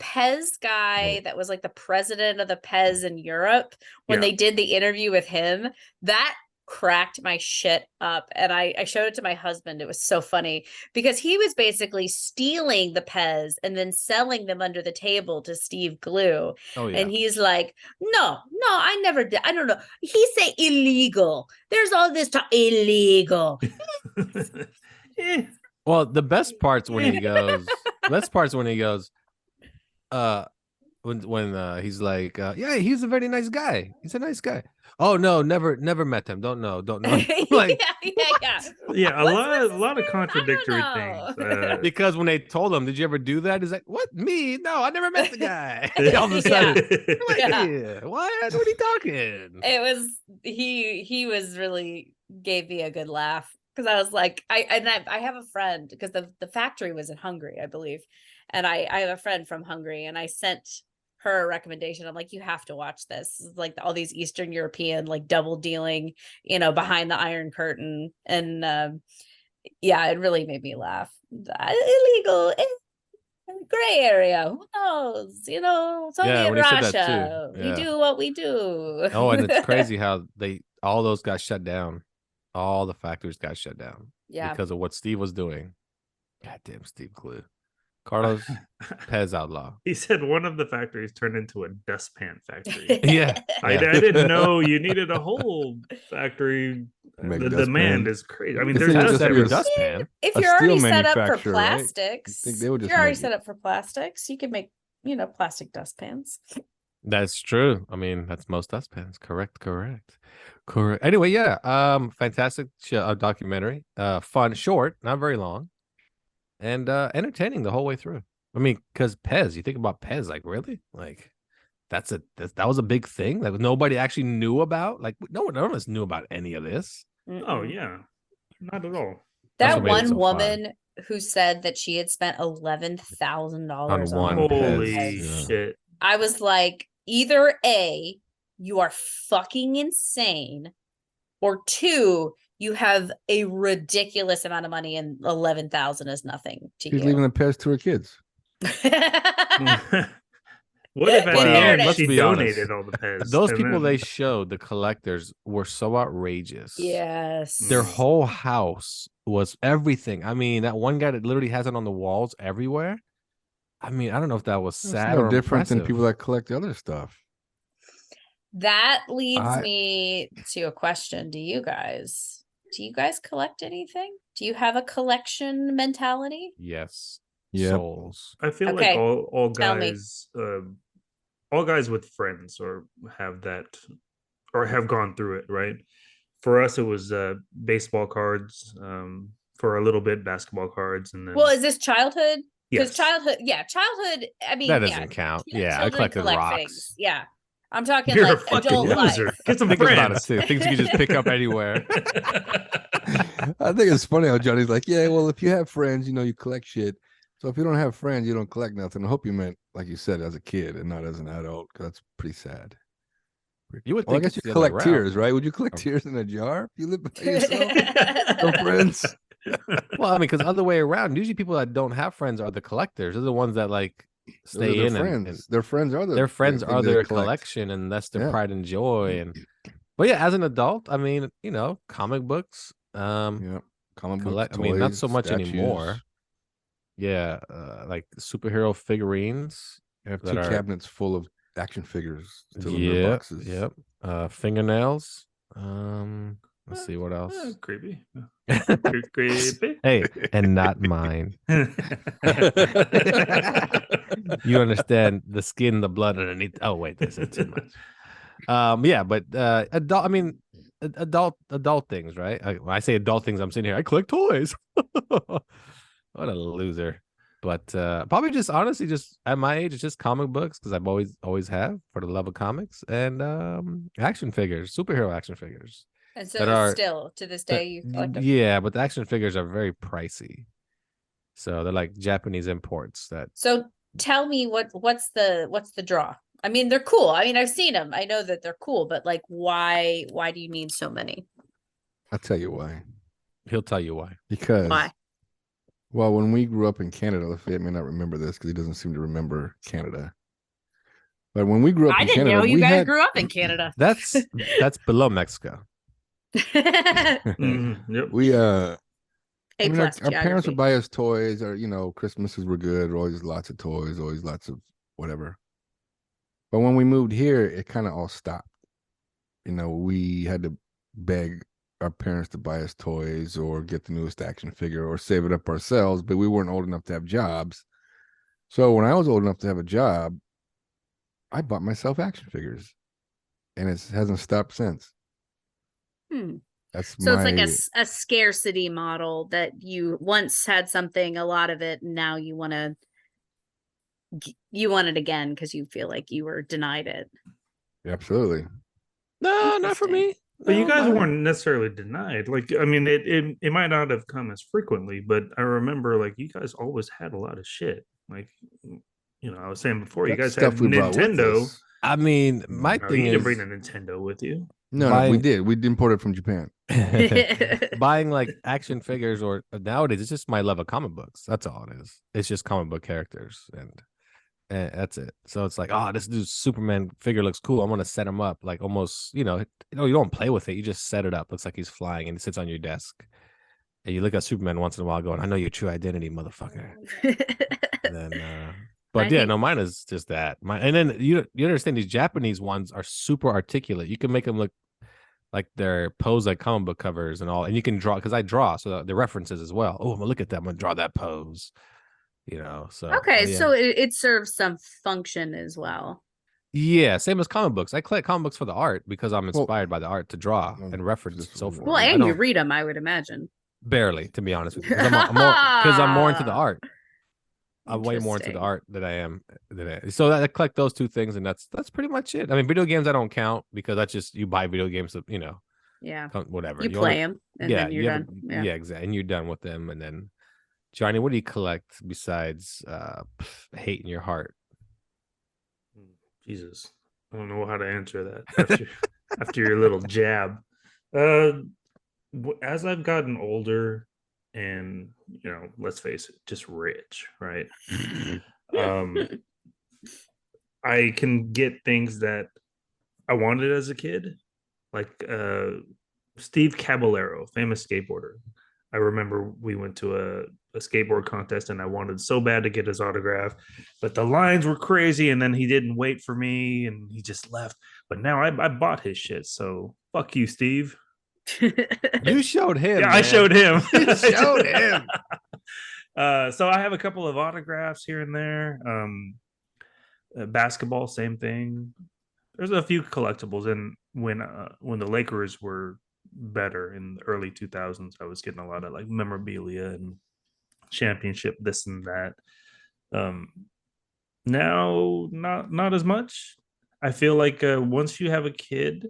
Pez guy that was like the president of the Pez in Europe, when they did the interview with him, that cracked my shit up. And I showed it to my husband. It was so funny, because he was basically stealing the Pez and then selling them under the table to Steve Glue. Oh, yeah. And he's like, no, I never did. I don't know. He say illegal. There's all this talk illegal. Well, the best part's when he goes, when he's like, yeah, he's a very nice guy. He's a nice guy. Oh no, never met him. Don't know. Like, yeah. Yeah, a What's lot of his name? contradictory I things. don't know. because when they told him, did you ever do that? He's like, what? Me? No, I never met the guy. All of a Yeah. sudden, Yeah. wait, what are you talking? It was he was really gave me a good laugh because I was like I have a friend because the factory was in Hungary, I believe, and I have a friend from Hungary, and I sent her a recommendation. I'm like, you have to watch this. It's like all these Eastern European like double dealing, behind the Iron Curtain, and yeah, it really made me laugh. Illegal. Gray area. Who knows? Yeah, Soviet when he said that too. Russia. We Yeah. do what we do. Oh, and it's crazy how all those got shut down. All the factories got shut down Yeah. because of what Steve was doing. Goddamn Steve Clue. Carlos Pez Outlaw. He said one of the factories turned into a dustpan factory. Yeah. I didn't know you needed a whole factory. Make The dustpan. demand is crazy. I mean, They there's said it was dust just Every be a everywhere. dustpan. If a you're already steel set up for manufacturer, right? plastics, I think they would if just you're already make set it. up for plastics, you can make, plastic dustpans. That's true. I mean, that's most dustpans. Correct. Anyway, yeah. Fantastic documentary. Fun, short, not very long, and entertaining the whole way through. I mean, because Pez, you think about Pez, like really, like that was a big thing. Like nobody actually knew about. Like none of us knew about any of this. Oh yeah, not at all. That's That what made it one so fun. woman who said that she had spent $11,000 On one on Holy Pez, Pez. shit! I was like, either A, you are fucking insane, or two, you have a ridiculous amount of money and 11,000 is nothing to She's you. leaving the Pez to her kids. What if at Well, the end let's she be donated honest. all the Pez? Those and people then- they showed, the collectors, were so outrageous. Yes. Their whole house was everything. I mean, that one guy that literally has it on the walls everywhere. I mean, I don't know if that was It's sad no or different than impressive. people that collect other stuff. That leads I- me to a question. Do you guys collect anything? Do you have a collection mentality? Yes. Yep. Souls. I feel Okay, like all tell me. guys, all guys with friends or have that, or have gone through it, right? For us, it was baseball cards. For a little bit, basketball cards, and then Well, is this childhood? Because yes. childhood, I mean, That yeah, doesn't count. Yeah, I children collected collect rocks. things. Yeah. I'm talking You're like a fucking adult loser. life. Get some Think about it friends. too. Things you can just pick up anywhere. I think it's funny how Johnny's like, yeah, well, if you have friends, you collect shit. So if you don't have friends, you don't collect nothing. I hope you meant, like you said, as a kid and not as an adult, because that's pretty sad. You would Well, I think guess it's you the other collect way around. tears, right? Would you collect tears in a jar if you live by yourself? No friends. Well, I mean, because other way around, usually people that don't have friends are the collectors. They're the ones that like Those are stay their in friends. and Their friends are their friends thing are they their collect. collection, and that's their Yeah. pride and joy. And but yeah, as an adult, I mean, comic books. Yeah, comic books, I mean, not toys, so much statues. anymore. Yeah, like superhero figurines. I have that two are- cabinets full of action figures still in their Yeah, boxes. yep. Fingernails. Let's see what else. Creepy. Creepy. Hey, and not mine. You understand the skin, the blood underneath. Oh wait, this is too much. Yeah, but adult. I mean, adult things, right? When I say adult things, I'm sitting here. I collect toys. What a loser. But probably just honestly, just at my age, it's just comic books because I've always have for the love of comics and action figures, superhero action figures. And so that are- still to this day you collect them. Yeah, but the action figures are very pricey, so they're like Japanese imports. That So tell me what's the draw? I mean, they're cool. I mean, I've seen them. I know that they're cool, but like, why do you need so many? I'll tell you why. he'll tell you why. Because Why? well, when we grew up in Canada, Lafayette may not remember this because he doesn't seem to remember Canada. But when we grew up I in didn't Canada, know you we guys had, grew up in Canada. That's below Mexico. Mhm, yep. we A I mean, plus our parents would geography. buy us toys, or Christmases were good, always lots of toys, always lots of whatever. But when we moved here, it kind of all stopped. We had to beg our parents to buy us toys or get the newest action figure or save it up ourselves, but we weren't old enough to have jobs. So when I was old enough to have a job, I bought myself action figures, and it hasn't stopped since. That's So it's like my a scarcity model that you once had something, a lot of it, and now you want it again because you feel like you were denied it. absolutely. No, not for Interesting. me. But you No, guys mine- weren't necessarily denied. Like, I mean, it might not have come as frequently, but I remember like you guys always had a lot of shit. Like, I was saying before, you That's guys had stuff we brought with Nintendo. us. I mean, my No, thing you didn't bring is a Nintendo with you. No, we buying- did. We imported from Japan. buying like action figures or nowadays it's just my love of comic books. That's all it is. It's just comic book characters and that's it. So it's like, oh, this dude's Superman figure looks cool. I'm gonna set him up like almost, you don't play with it. You just set it up. Looks like he's flying and he sits on your desk. And you look at Superman once in a while, going, "I know your true identity, motherfucker." And then, but yeah, no, mine is just that. And then you understand these Japanese ones are super articulate. You can make them look like they're posed like comic book covers and all, and you can draw because I draw, so the references as well. Oh, I'm gonna look at that. I'm gonna draw that pose. So Okay, yeah. so it serves some function as well. Yeah, same as comic books. I collect comic books for the art because I'm Well, inspired by the art to draw well, and reference just and so one forth. Well, more. I and you don't read them, I would imagine. barely, to be honest with you, because I'm more into the art. I'm way more into the Interesting. art than I am. So I collect those two things, and that's pretty much it. I mean, video games I don't count because that's just you buy video games, Yeah. whatever. You play them and then you're done. Yeah. exactly, and you're done with them. And then, Johnny, what do you collect besides hate in your heart? Jesus, I don't know how to answer that after your little jab. As I've gotten older, and let's face it, just rich, right? I can get things that I wanted as a kid, like Steve Caballero, famous skateboarder. I remember we went to a skateboard contest and I wanted so bad to get his autograph, but the lines were crazy and then he didn't wait for me and he just left. But now I bought his shit, so fuck you, Steve. You showed him. Yeah, man. I showed him. You showed him. So I have a couple of autographs here and there. Basketball, same thing. There's a few collectibles, and when the Lakers were better in the early 2000s, I was getting a lot of like memorabilia and championship this and that. Now not as much. I feel like once you have a kid,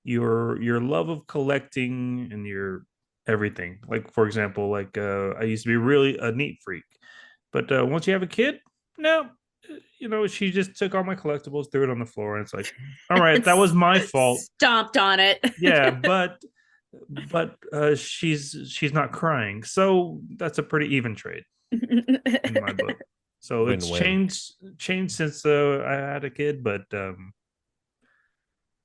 your love of collecting and your everything, like for example, like I used to be really a neat freak, but once you have a kid, no, she just took all my collectibles, threw it on the floor, and it's like, all right, that was my fault. Stomped on it. Yeah, but she's not crying, so that's a pretty even trade in my book. So it's Win-win. changed since I had a kid, but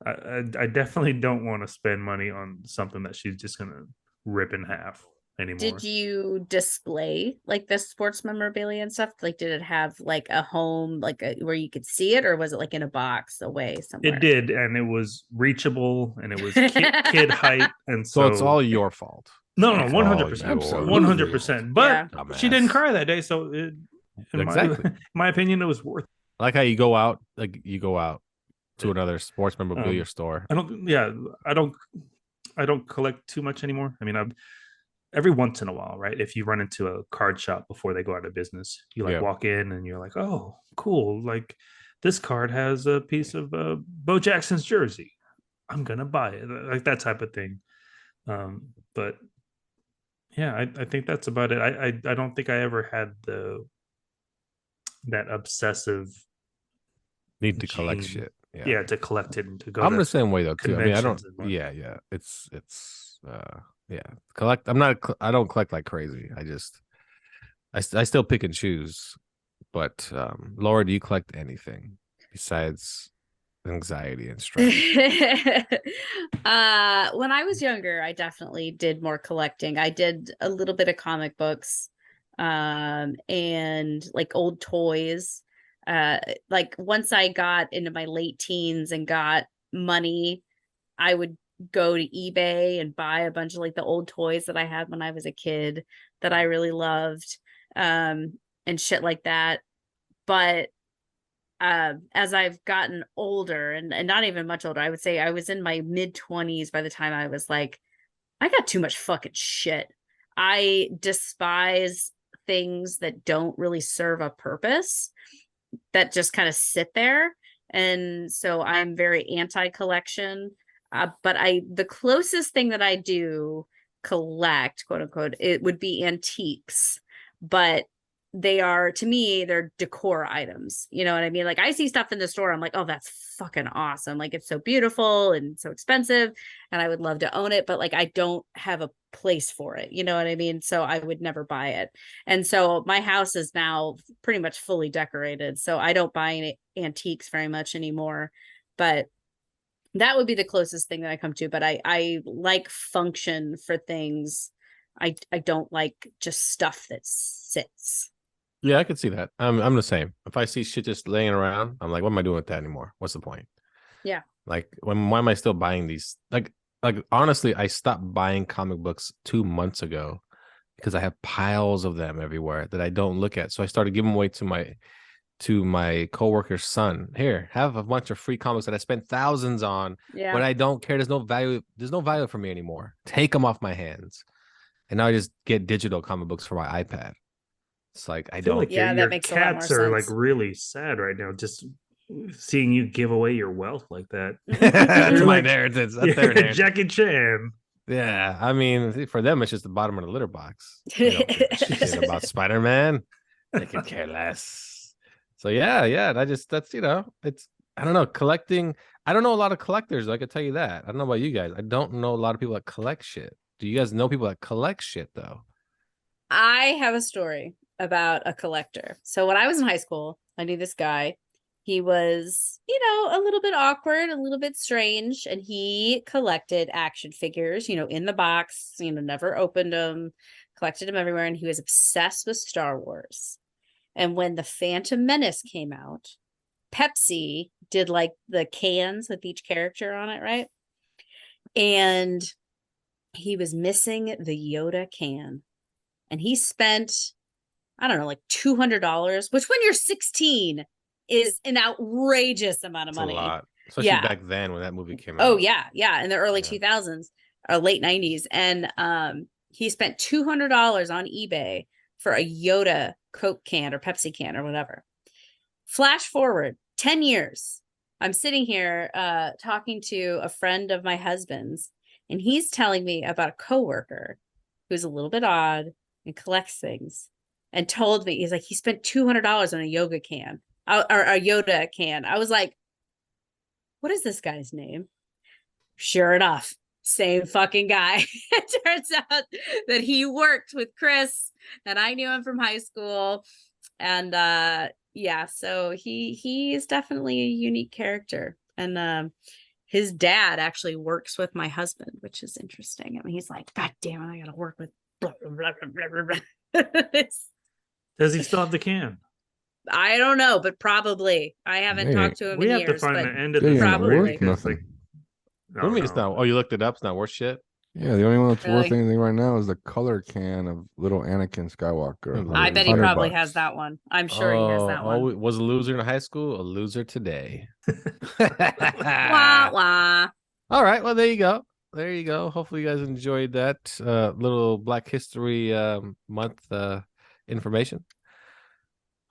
I definitely don't want to spend money on something that she's just gonna rip in half anymore. Did you display like the sports memorabilia and stuff? Like, did it have like a home, like where you could see it, or was it like in a box away somewhere? It did, and it was reachable, and it was kid height, and So it's all your fault. no, It's 100%, all your 100%. But fault. she didn't Dumbass. cry that day, so Exactly. in my opinion, it was worth. I like how you go out to another sports memorabilia store. I don't collect too much anymore. I mean, every once in a while, right? If you run into a card shop before they go out of business, you walk in and you're like, oh, cool. Like this card has a piece of Bo Jackson's jersey. I'm going to buy it. Like that type of thing. But yeah, I think that's about it. I don't think I ever had that obsessive Need to collect gene. shit. Yeah, to collect it and to go. I'm to the same way though too. I mean, I don't. conventions and whatnot. Yeah. It's collect. I don't collect like crazy. I still pick and choose. But Laura, do you collect anything besides anxiety and stress? When I was younger, I definitely did more collecting. I did a little bit of comic books, and like old toys. Like once I got into my late teens and got money, I would go to eBay and buy a bunch of like the old toys that I had when I was a kid that I really loved, and shit like that. But as I've gotten older and not even much older, I would say I was in my mid-20s by the time I was like, I got too much fucking shit. I despise things that don't really serve a purpose, that just kind of sit there. And so I'm very anti-collection. But the closest thing that I do collect, quote unquote, it would be antiques. But they are, to me, they're decor items. You know what I mean? Like I see stuff in the store, I'm like, oh, that's fucking awesome. Like it's so beautiful and so expensive and I would love to own it, but like I don't have a place for it. You know what I mean? So I would never buy it. And so my house is now pretty much fully decorated. So I don't buy any antiques very much anymore. But that would be the closest thing that I come to. But I like function for things. I don't like just stuff that sits. Yeah, I could see that. I'm the same. If I see shit just laying around, I'm like, what am I doing with that anymore? What's the point? Yeah. Like, why am I still buying these? Like honestly, I stopped buying comic books 2 months ago because I have piles of them everywhere that I don't look at. So I started giving away to my coworker's son. Here, have a bunch of free comics that I spent thousands on, but I don't care. There's no value. There's no value for me anymore. Take them off my hands. And now I just get digital comic books for my iPad. It's like I don't. Like yeah, your that makes a lot more cats are sense. like really sad right now, just seeing you give away your wealth like that. That's my like, inheritance. That's their inheritance. Jackie Chan. Yeah, I mean, for them, it's just the bottom of the litter box. They don't give a shit about Spider-Man. They could care less. So yeah. That's it's I don't know, collecting. I don't know a lot of collectors. I can tell you that. I don't know about you guys. I don't know a lot of people that collect shit. Do you guys know people that collect shit though? I have a story about a collector. So when I was in high school, I knew this guy. He was, a little bit awkward, a little bit strange, and he collected action figures, in the box, never opened them, collected them everywhere, and he was obsessed with Star Wars. And when The Phantom Menace came out, Pepsi did like the cans with each character on it, right? And he was missing the Yoda can. And he spent, I don't know, like $200, which when you're 16 is an outrageous amount of money. A lot. Especially back then when that movie came out. Oh, yeah. Yeah. In the early 2000s or late 90s. And he spent $200 on eBay for a Yoda Coke can or Pepsi can or whatever. Flash forward 10 years. I'm sitting here talking to a friend of my husband's, and he's telling me about a coworker who's a little bit odd and collects things, and told me, he's like, he spent $200 on a yoga can or a Yoda can. I was like, what is this guy's name? Sure enough, same fucking guy. It turns out that he worked with Chris, and I knew him from high school. And so he is definitely a unique character. And his dad actually works with my husband, which is interesting. I mean, he's like, God damn it, I gotta work with blah, blah, blah, blah, blah. Does he still have the can? I don't know, but probably. I haven't talked to him We in have years. to find but the end of They this. ain't Probably. worth nothing. What do you mean it's not? Oh, you looked it up? It's not worth shit? Yeah, the only one that's worth Really? anything right now is the color can of little Anakin Skywalker. I bet he $100 probably bucks. has that one. I'm sure he has that one. Was a loser in high school, a loser today. Wah, wah. All right, well, there you go. There you go. Hopefully you guys enjoyed that little Black History Month information.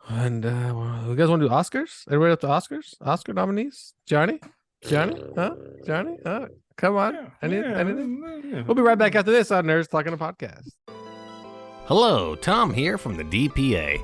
And you guys want to do Oscars? Everybody up to Oscars? Oscar nominees? Johnny? Huh? Johnny? Come on. Anything? We'll be right back after this on Nerds Talking a Podcast. Hello, Tom here from the DPA,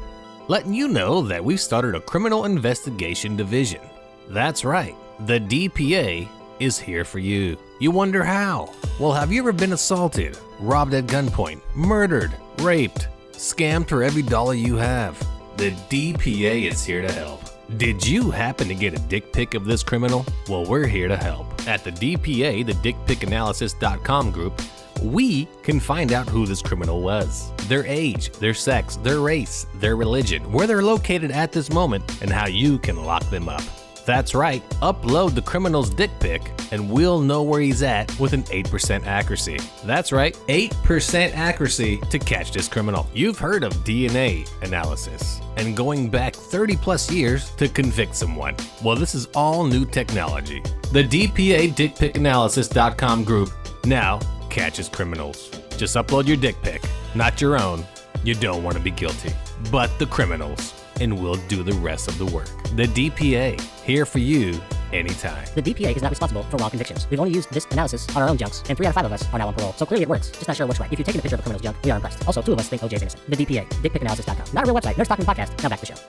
letting you know that we've started a criminal investigation division. That's right, the DPA is here for you. You wonder how? Well, have you ever been assaulted, robbed at gunpoint, murdered, raped, scammed for every dollar you have? The DPA is here to help. Did you happen to get a dick pic of this criminal? Well, we're here to help. At the DPA, the dickpicanalysis.com group, we can find out who this criminal was, their age, their sex, their race, their religion, where they're located at this moment, and how you can lock them up. That's right, upload the criminal's dick pic and we'll know where he's at with an 8% accuracy. That's right, 8% accuracy to catch this criminal. You've heard of DNA analysis and going back 30 plus years to convict someone. Well, this is all new technology. The DPA DickPicAnalysis.com group now catches criminals. Just upload your dick pic, not your own. You don't want to be guilty, but the criminals, and we'll do the rest of the work. The DPA, here for you anytime. The DPA is not responsible for wrong convictions. We've only used this analysis on our own junks, and 3 out of 5 of us are now on parole. So clearly it works, just not sure which way. If you've taken a picture of a criminal's junk, we are impressed. Also, 2 of us think OJ is innocent. The DPA, DickPicAnalysis.com. Not a real website. Nerds Talking Podcast. Now back to the show.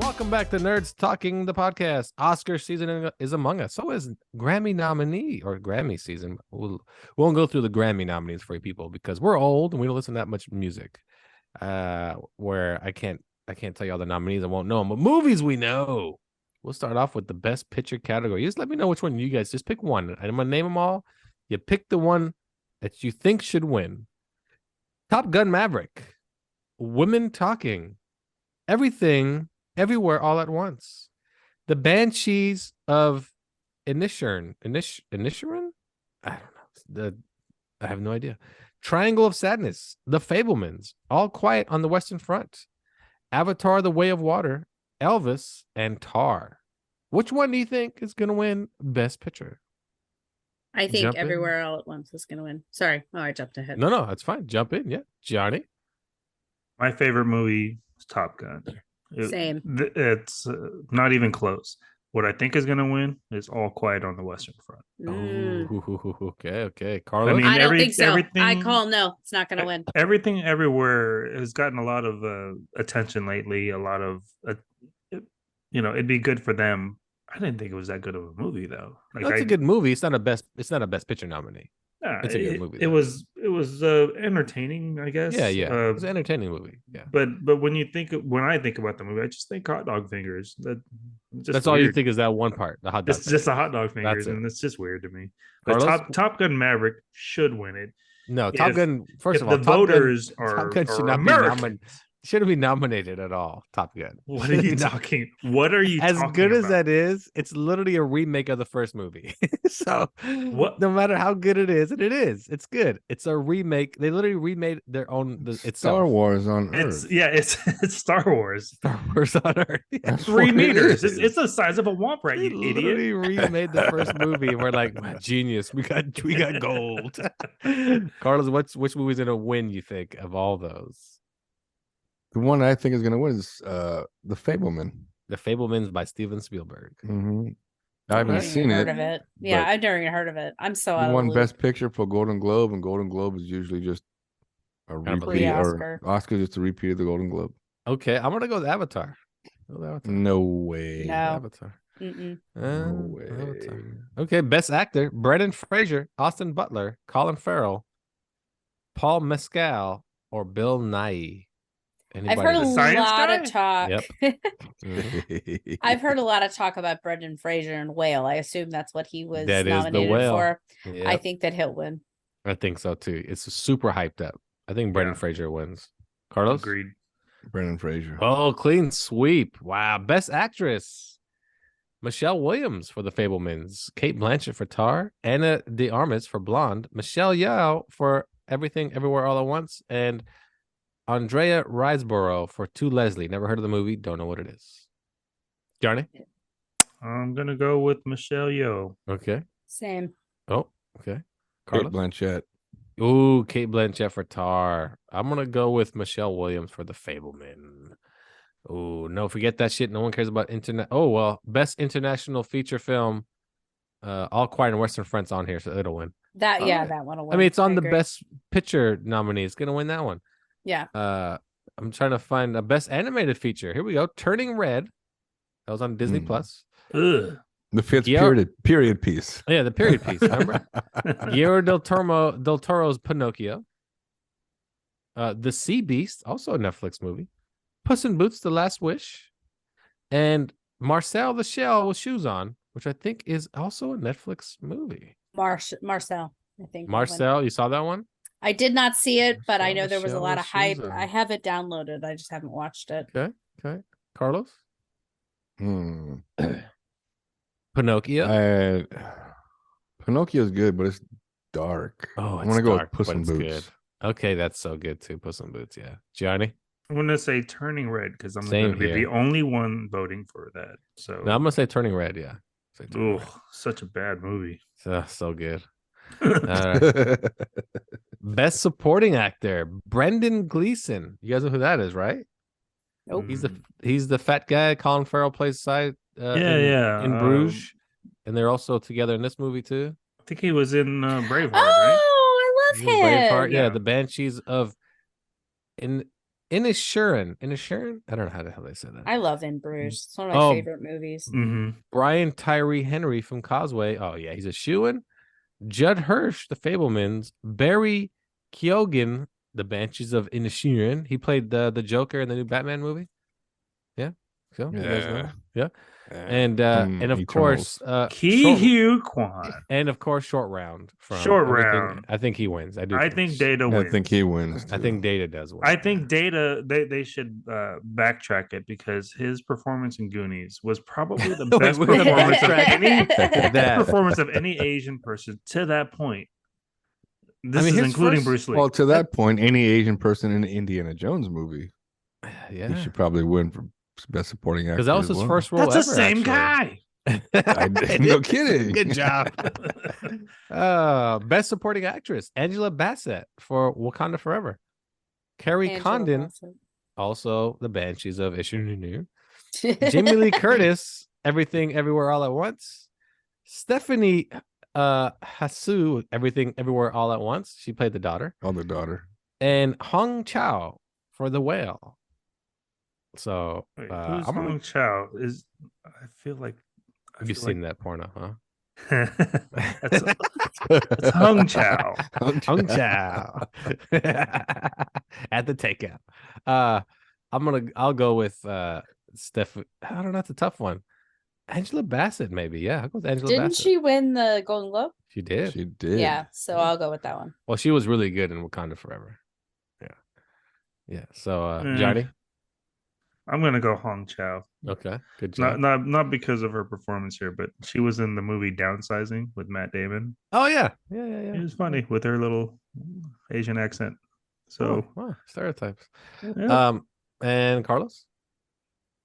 Welcome back to Nerds Talking, the podcast. Oscar season is among us. So is Grammy nominee or Grammy season. We won't go through the Grammy nominees for you people because we're old and we don't listen to that much music. Where I can't tell you all the nominees. I won't know them, but movies we know. We'll start off with the best picture category. Just let me know which one you guys. Just pick one. I'm gonna name them all. You pick the one that you think should win. Top Gun Maverick, Women Talking, Everything, Everywhere, All at Once, The Banshees of Inisherin. Inisherin? I don't know. I have no idea. Triangle of Sadness, The Fablemans, All Quiet on the Western Front, Avatar: The Way of Water, Elvis, and Tar. Which one do you think is going to win Best Picture? I think Jump in. Everywhere All at Once is going to win. Sorry. Oh, I jumped ahead. No, that's fine. Jump in. Yeah. Johnny? My favorite movie is Top Gun. Same. It's not even close. What I think is going to win is All Quiet on the Western Front. Oh, okay. Carlos? I mean, I don't think so. everything- I call no. It's not going to win. Everything Everywhere has gotten a lot of attention lately. A lot of, it'd be good for them. I didn't think it was that good of a movie, though. It's a good movie. It's not a best picture nominee. Yeah, It's a good movie, It though. was entertaining, I guess. Yeah. It was an entertaining movie. Yeah. But when I think about the movie, I just think hot dog fingers. That's all you think is that one part, the hot dog. It's just the hot dog fingers, it. and it's just weird to me. But Carlos? Top Gun Maverick should win it. No, Top Gun. First If of all, the Top voters Gun, Top are Gun should not Americans. shouldn't be nominated at all. Top Gun. What are you talking? What are you As talking good as about? that is, it's literally a remake of the first movie. So What? no matter how good it is, and it's good. It's a remake. They literally remade their own. It's Star Wars on It's Earth. it's Star Wars. Star Wars on Earth. Yeah. That's 3 what it meters. is. It's the size of a womp rat, They you idiot. literally remade the first movie, and we're like, wow, genius. We got gold. Carlos, which movie's gonna win? You think of all those? The one I think is going to win is The Fableman. The Fablemans by Steven Spielberg. Mm-hmm. I haven't Never even seen heard it. of it. Yeah, but I've never even heard of it. I'm so out He of the won loop. Best Picture for Golden Globe, and Golden Globe is usually just a of a repeat, pre-Oscar. or Oscar just a repeat of the Golden Globe. Okay, I'm gonna go with Avatar. Go with Avatar. No way. No. Avatar. Mm-mm. No Avatar. way. Okay, Best Actor: Brendan Fraser, Austin Butler, Colin Farrell, Paul Mescal, or Bill Nighy. I've heard a The science lot guy? of talk. Yep. I've heard a lot of talk about Brendan Fraser and Whale. I assume that's what he was That is The nominated Whale. for. Yep, I think that he'll win. I think so too. It's super hyped up. I think Brendan Yeah. Fraser wins. Carlos? Agreed. Brendan Fraser. Oh, clean sweep. Wow. Best Actress: Michelle Williams for The Fablemans, Kate Blanchett for Tar, Anna de Armas for Blonde, Michelle Yeoh for Everything Everywhere All at Once, and Andrea Riseborough for To Leslie. Never heard of the movie. Don't know what it is. Johnny? I'm gonna go with Michelle Yeoh. Okay. Same. Oh, okay. Kate Carlos? Blanchett. Ooh, Kate Blanchett for Tar. I'm gonna go with Michelle Williams for The Fableman. Ooh, no, forget that shit. No one cares about internet. Oh well, best international feature film. All Quiet on Western Front's on here, so it'll win. That All right. that one will I win. mean, it's on the agree. best picture nominee. It's gonna win that one. Yeah. I'm trying to find a best animated feature. Here we go. Turning Red. That was on Disney Plus. Ugh. The fifth Yeah. period piece. Oh, yeah, the period piece. Remember? Guillermo del Toro's Pinocchio. The Sea Beast, also a Netflix movie. Puss in Boots: The Last Wish, and Marcel the Shell with Shoes On, which I think is also a Netflix movie. Marcel, I think. will win. Marcel, you saw that one? I did not see it, but I Marcel know there was a Michelle lot of hype. Souza. I have it downloaded. I just haven't watched it. Okay. Carlos? Hmm. Pinocchio. Pinocchio's good, but it's dark. Oh, I'm it's gonna go dark, with Puss but in it's Boots. good. Okay, that's so good too. Puss in Boots, yeah. Gianni? I'm gonna say Turning Red because I'm Same gonna be the here. only one voting for that. So No, I'm gonna say Turning Red, yeah. Say Turning ugh, such a bad movie. Red. So good. All right. Best supporting actor, Brendan Gleeson. You guys know who that is, right? Nope. He's the fat guy. Colin Farrell plays side in Bruges, and they're also together in this movie too. I think he was in Braveheart, right? Oh, I love him. Braveheart, yeah, Yeah. the Banshees of Inisherin. I don't know how the hell they said that. I love In Bruges. It's one of my Oh. favorite movies. Mm-hmm. Brian Tyree Henry from Causeway. Oh yeah, he's a shoo-in. Judd Hirsch, the Fablemans. Barry Keoghan, the Banshees of Inisherin. He played the Joker in the new Batman movie. Yeah. So you guys know. Yeah. And of course Ki-Hugh Kwan. and of course short round from Short everything. Round. I think he wins. I think Data wins. I think he wins. I too. think Data does win. I think Data they should backtrack it because his performance in Goonies was probably the Wait, best we're gonna performance of backtrack that. performance of any Asian person to that point. This is his including first- Bruce Lee. Well, to that point, any Asian person in an Indiana Jones movie, Yeah. he should probably win for best supporting actor. Because that was as his well. first role That's the ever, same actually. guy. No kidding. Good job. Best supporting actress, Angela Bassett for Wakanda Forever. Carrie Angela Condon, Bassett. also the Banshees of Inisherin. Jamie Lee Curtis, Everything Everywhere All at Once. Stephanie Hasu, Everything Everywhere All at Once. She played the daughter. Oh, the daughter. And Hong Chow for The Whale. So Wait, I'm who's gonna, Hong Chow? I feel like have you seen that porno, huh? that's Hung Chow. Hong Chow at the takeout. I'll go with Steph. I don't know, it's a tough one. Angela Bassett, maybe. Yeah, I'll go with Angela Didn't Bassett. she win the Golden Globe? She did. She did. Yeah, so I'll go with that one. Well, she was really good in Wakanda Forever. Yeah. So Johnny. I'm gonna go Hong Chow. Okay, good job. Not because of her performance here, but she was in the movie Downsizing with Matt Damon. Oh yeah. It was funny with her little Asian accent. So wow, stereotypes. yeah. And Carlos.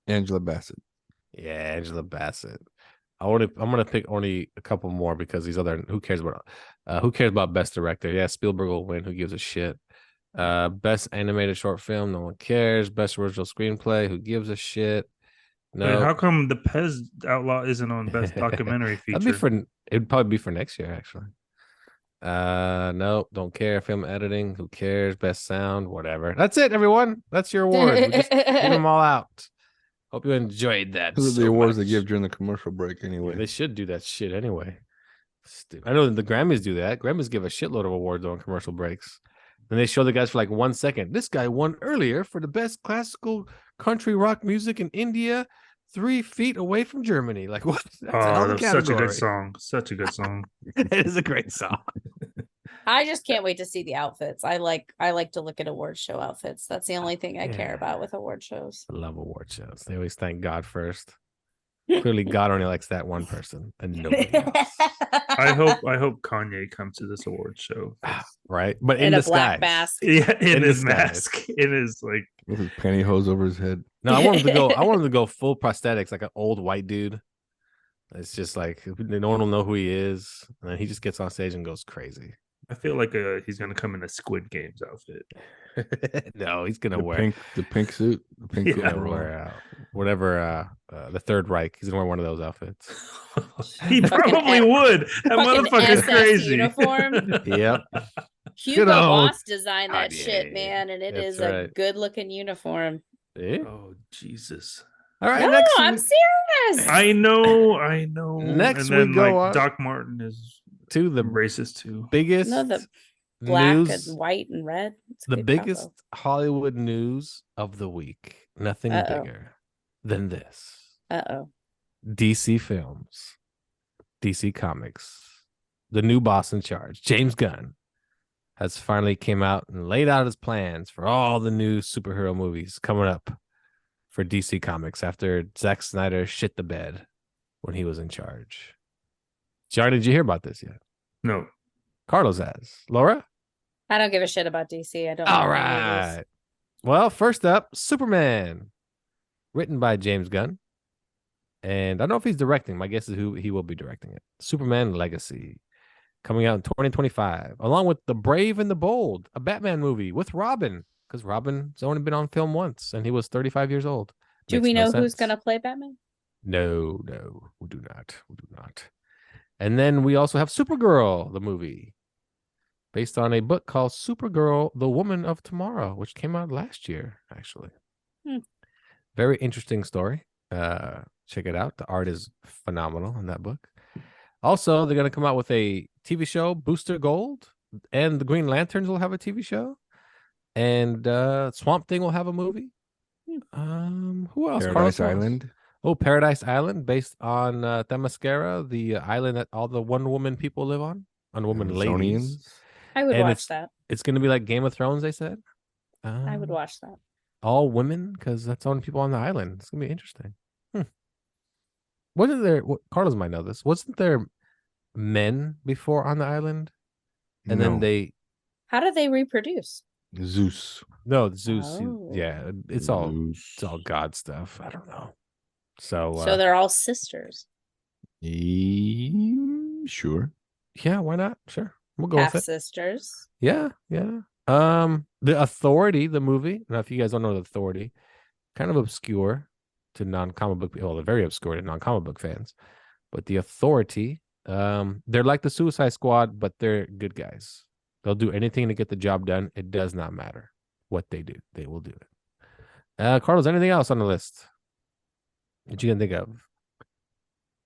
Angela Bassett. Yeah, Angela Bassett. I'm gonna pick only a couple more because these other who cares about best director? Yeah, Spielberg will win. Who gives a shit? Best animated short film, no one cares. Best original screenplay, who gives a shit? No. Wait, how come the Pez Outlaw isn't on best documentary feature? It'd probably be for next year, actually. No, don't care. Film editing, who cares? Best sound, whatever. That's it, everyone. That's your award. We just give them all out. Hope you enjoyed that. Those are the so awards they much. give during the commercial break anyway. Yeah, they should do that shit anyway. I know the Grammys do that. Grammys give a shitload of awards on commercial breaks. Then they show the guys for like 1 second. This guy won earlier for the best classical country rock music in India, 3 feet away from Germany. Like what? That's Oh, that's such a good song. Such a good song. It is a great song. I just can't wait to see the outfits. I like to look at award show outfits. That's the only thing I care about with award shows. I love award shows. They always thank God first. Clearly, God only likes that one person and nobody else. I hope Kanye comes to this award show. Right? But In in a disguise. black mask. Yeah, in his disguise. mask. In his like With his pantyhose over his head. No, I want him to go full prosthetics, like an old white dude. It's just like no one will know who he is. And then he just gets on stage and goes crazy. I feel like he's gonna come in a Squid Games outfit. No, he's gonna The wear pink suit. The pink Yeah. gonna overall. wear whatever the Third Reich. He's gonna wear one of those outfits. He Fucking probably S- would. That fucking motherfucker's SS crazy. uniform. Yep. Hugo Good old Boss designed that shit, Kanye. man, and it That's is a right. good looking uniform. See? Oh Jesus! All right, No, next I'm serious. I know. Next and then we go like on Doc Martin is to the racist too. biggest No, the Black news, and white and red. It's a the good biggest combo. Hollywood news of the week. Nothing Uh-oh. bigger than this. Uh-oh. DC Films, DC Comics, the new boss in charge, James Gunn, has finally came out and laid out his plans for all the new superhero movies coming up for DC Comics after Zack Snyder shit the bed when he was in charge. Johnny, did you hear about this yet? No. Carlos has. Laura? I don't give a shit about DC. I don't All like their movies. right. Well, first up, Superman, written by James Gunn. And I don't know if he's directing. My guess is who he will be directing it. Superman Legacy, coming out in 2025, along with The Brave and the Bold, a Batman movie with Robin, because Robin's only been on film once, and he was 35 years old. Do Makes we no know who's sense. going to play Batman? No, we do not. We do not. And then we also have Supergirl, the movie, based on a book called Supergirl, The Woman of Tomorrow, which came out last year, actually. Very interesting story. Check it out. The art is phenomenal in that book. Also, they're going to come out with a TV show, Booster Gold, and the Green Lanterns will have a TV show, and Swamp Thing will have a movie. Who else? Paradise Carlos? Island. Oh, Paradise Island, based on Themyscira, the island that all the Wonder Woman people live on. Wonder Woman ladies. Amazonians. I would And watch that. It's going to be like Game of Thrones, they said. I would watch that. All women, because that's the only people on the island. It's going to be interesting. Wasn't there, Carlos might know this, wasn't there men before on the island? And then No. How do they reproduce? Zeus. No, Zeus. Oh. Yeah, it's all Zeus. God stuff. I don't know. So they're all sisters. Sure. yeah, why not? Sure, we'll go Half with it. sisters. Yeah. The Authority, the movie. I don't know if you guys don't know the Authority, kind of obscure to non-comic book people. Well, they're very obscure to non-comic book fans. But the Authority, they're like the Suicide Squad, but they're good guys. They'll do anything to get the job done. It does not matter what they do. They will do it. Carlos, anything else on the list that you can think of?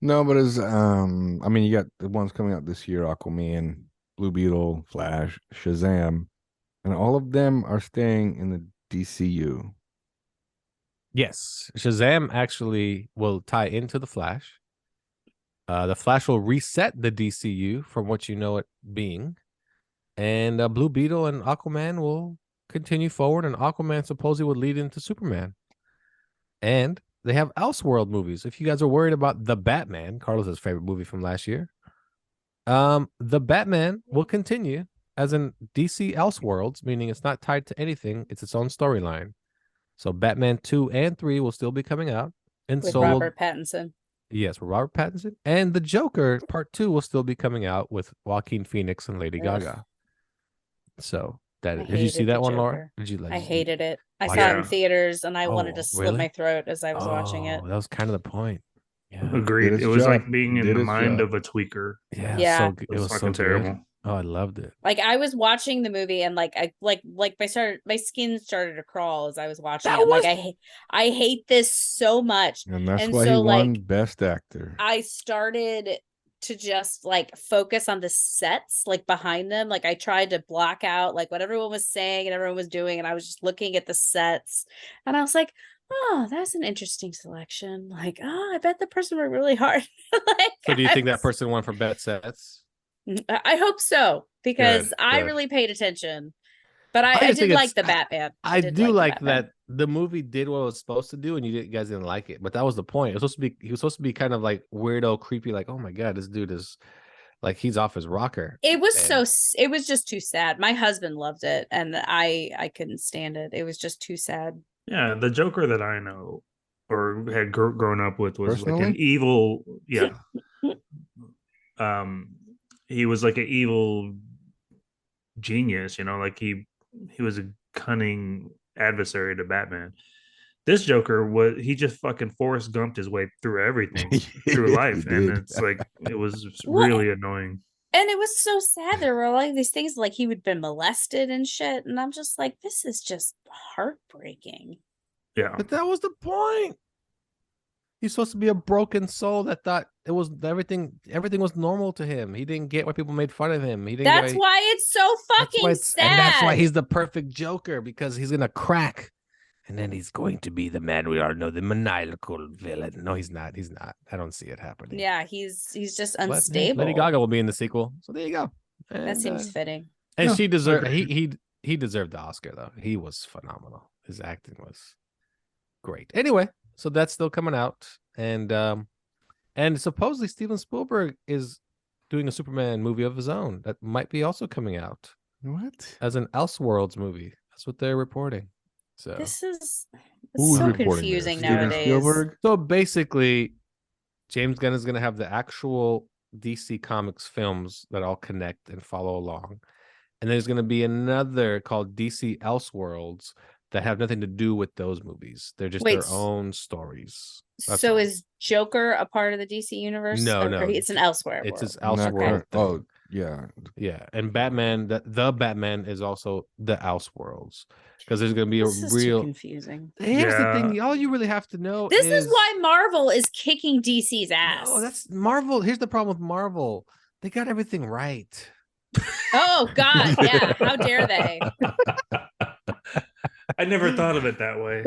No, but as I mean, you got the ones coming out this year: Aquaman, Blue Beetle, Flash, Shazam, and all of them are staying in the DCU. Yes, Shazam actually will tie into the Flash. The Flash will reset the DCU from what you know it being, and Blue Beetle and Aquaman will continue forward, and Aquaman supposedly would lead into Superman. And they have Elseworld movies. If you guys are worried about The Batman, Carlos's favorite movie from last year, The Batman will continue as in DC Elseworlds, meaning it's not tied to anything. It's its own storyline. So Batman 2 and 3 will still be coming out. And With so Robert Pattinson. Yes, with Robert Pattinson. And The Joker Part 2 will still be coming out with Joaquin Phoenix and Lady Gaga. So did you see that one, Laura? Did you like? I hated it. I Oh, saw it yeah. in theaters, and I wanted to slit really? my throat as I was watching it. That was kind of the point. Yeah, Agreed. its It was job. like being in Did the its mind job. of a tweaker. Yeah. So it It was was so fucking good. terrible. Oh, I loved it. Like I was watching the movie, and like my skin started to crawl as I was watching That it. was- Like I hate this so much. And that's And why he so, won like, Best Actor. I started to just like focus on the sets like behind them. Like I tried to block out like what everyone was saying and everyone was doing, and I was just looking at the sets, and I was like, oh, that's an interesting selection. Like, oh, I bet the person worked really hard. Like, So do you think that was- person won for best sets? I hope so, because Good, I good. really paid attention. But I just did think like it's- the Batman. I did do the like Batman. that the movie did what it was supposed to do, and you guys didn't like it, but that was the point. It was supposed to be. He was supposed to be kind of like weirdo, creepy, like, oh my god, this dude is like he's off his rocker. It was And- it was just too sad. My husband loved it, and I couldn't stand it. It was just too sad. Yeah, the Joker that I know or had grown up with was like an Personally? evil. Yeah. He was like an evil genius, like he was a cunning adversary to Batman. This Joker he just fucking Forrest Gumped his way through everything through life, He and did. it's like it was What? really annoying. And it was so sad. There were like these things like he would been molested and shit, and I'm just like, this is just heartbreaking. Yeah, But that was the point. He's supposed to be a broken soul that thought it was everything was normal to him. He didn't get why people made fun of him. He didn't That's get why it's so fucking sad. and that's why he's the perfect Joker, because he's gonna crack. And then he's going to be the man we all know, the maniacal villain. No, he's not. He's not. I don't see it happening. Yeah, he's just But, yeah, unstable. Lady Gaga will be in the sequel. So there you go. That And, seems fitting. and No, she deserved agreed. he deserved the Oscar though. He was phenomenal. His acting was great. Anyway, so that's still coming out. And And supposedly Steven Spielberg is doing a Superman movie of his own that might be also coming out What? as an Elseworlds movie. That's what they're reporting. So This is Who was so reporting this? confusing Steven nowadays. Spielberg? So basically, James Gunn is going to have the actual DC Comics films that all connect and follow along. And there's going to be another called DC Elseworlds that have nothing to do with those movies. They're just their own stories. That's So all. is Joker a part of the DC universe? No, Or no. it's an elsewhere. It's his Not Elseworld current- thing. Oh, yeah. Yeah, and Batman, the Batman is also the Elseworlds because there's going to be This a is too real. confusing. Here's the Yeah. thing: all you really have to know This is why Marvel is kicking DC's ass. No, that's Marvel. Here's the problem with Marvel: they got everything right. Oh God, yeah. How dare they? I never thought of it that way.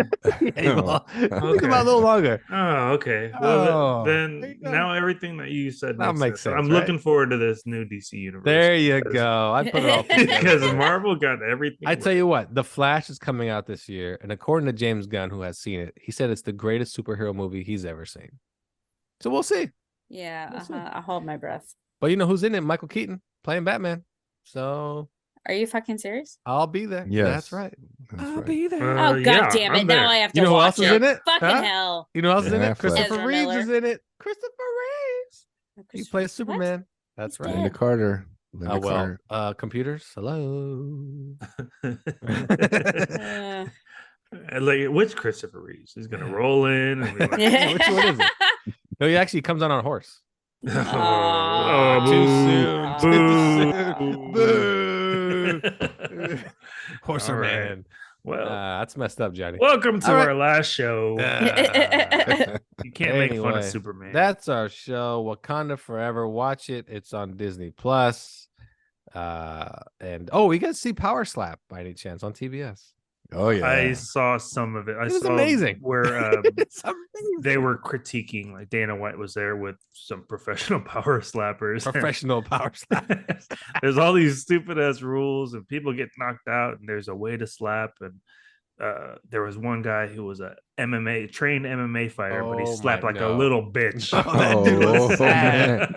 Hey, well, think Okay. about it a little longer. Oh, okay. Well, Oh, there then you go. now everything that you said That makes makes sense. sense, I'm right? looking forward to this new DC universe. There you because- go. I put it all together. Because Marvel got everything. I tell right. you what, The Flash is coming out this year, and according to James Gunn, who has seen it, he said it's the greatest superhero movie he's ever seen. So we'll see. Yeah, We'll see. I'll hold my breath. But you know who's in it? Michael Keaton playing Batman. So Are you fucking serious? I'll be there. Yes. That's right. That's I'll right. be there. Uh, Oh yeah, God damn it! I'm Now there. I have to You know who watch else is in it? Fucking Huh? hell! You know who else is in Ben it? Affleck. Christopher Ezra Reeves Miller. is in it. Christopher Reeves. He plays What? Superman. That's He's right. Linda dead. Carter. Linda Well, Carter. computers. Hello. Uh, Like which Christopher Reeves is gonna roll in and be like, Yeah, which one is it? No, he actually comes out on a horse. oh, Too boo, soon. boo. Boo. Horse All right. man. Well, That's messed up, Johnny. welcome to All right. our last show. You can't make fun of Anyway, Superman. That's our show, Wakanda Forever. Watch it. It's on Disney Plus. And we got to see Power Slap by any chance on TBS. Oh, yeah. I saw some of it. I It was saw amazing. where It's amazing. they were critiquing, like Dana White was there with some professional power slappers. Professional Power Slap. There's all these stupid ass rules, and people get knocked out, and there's a way to slap. And there was one guy who was a trained MMA fighter, but he Oh, slapped my- like no. a little bitch. Oh, that dude was sad.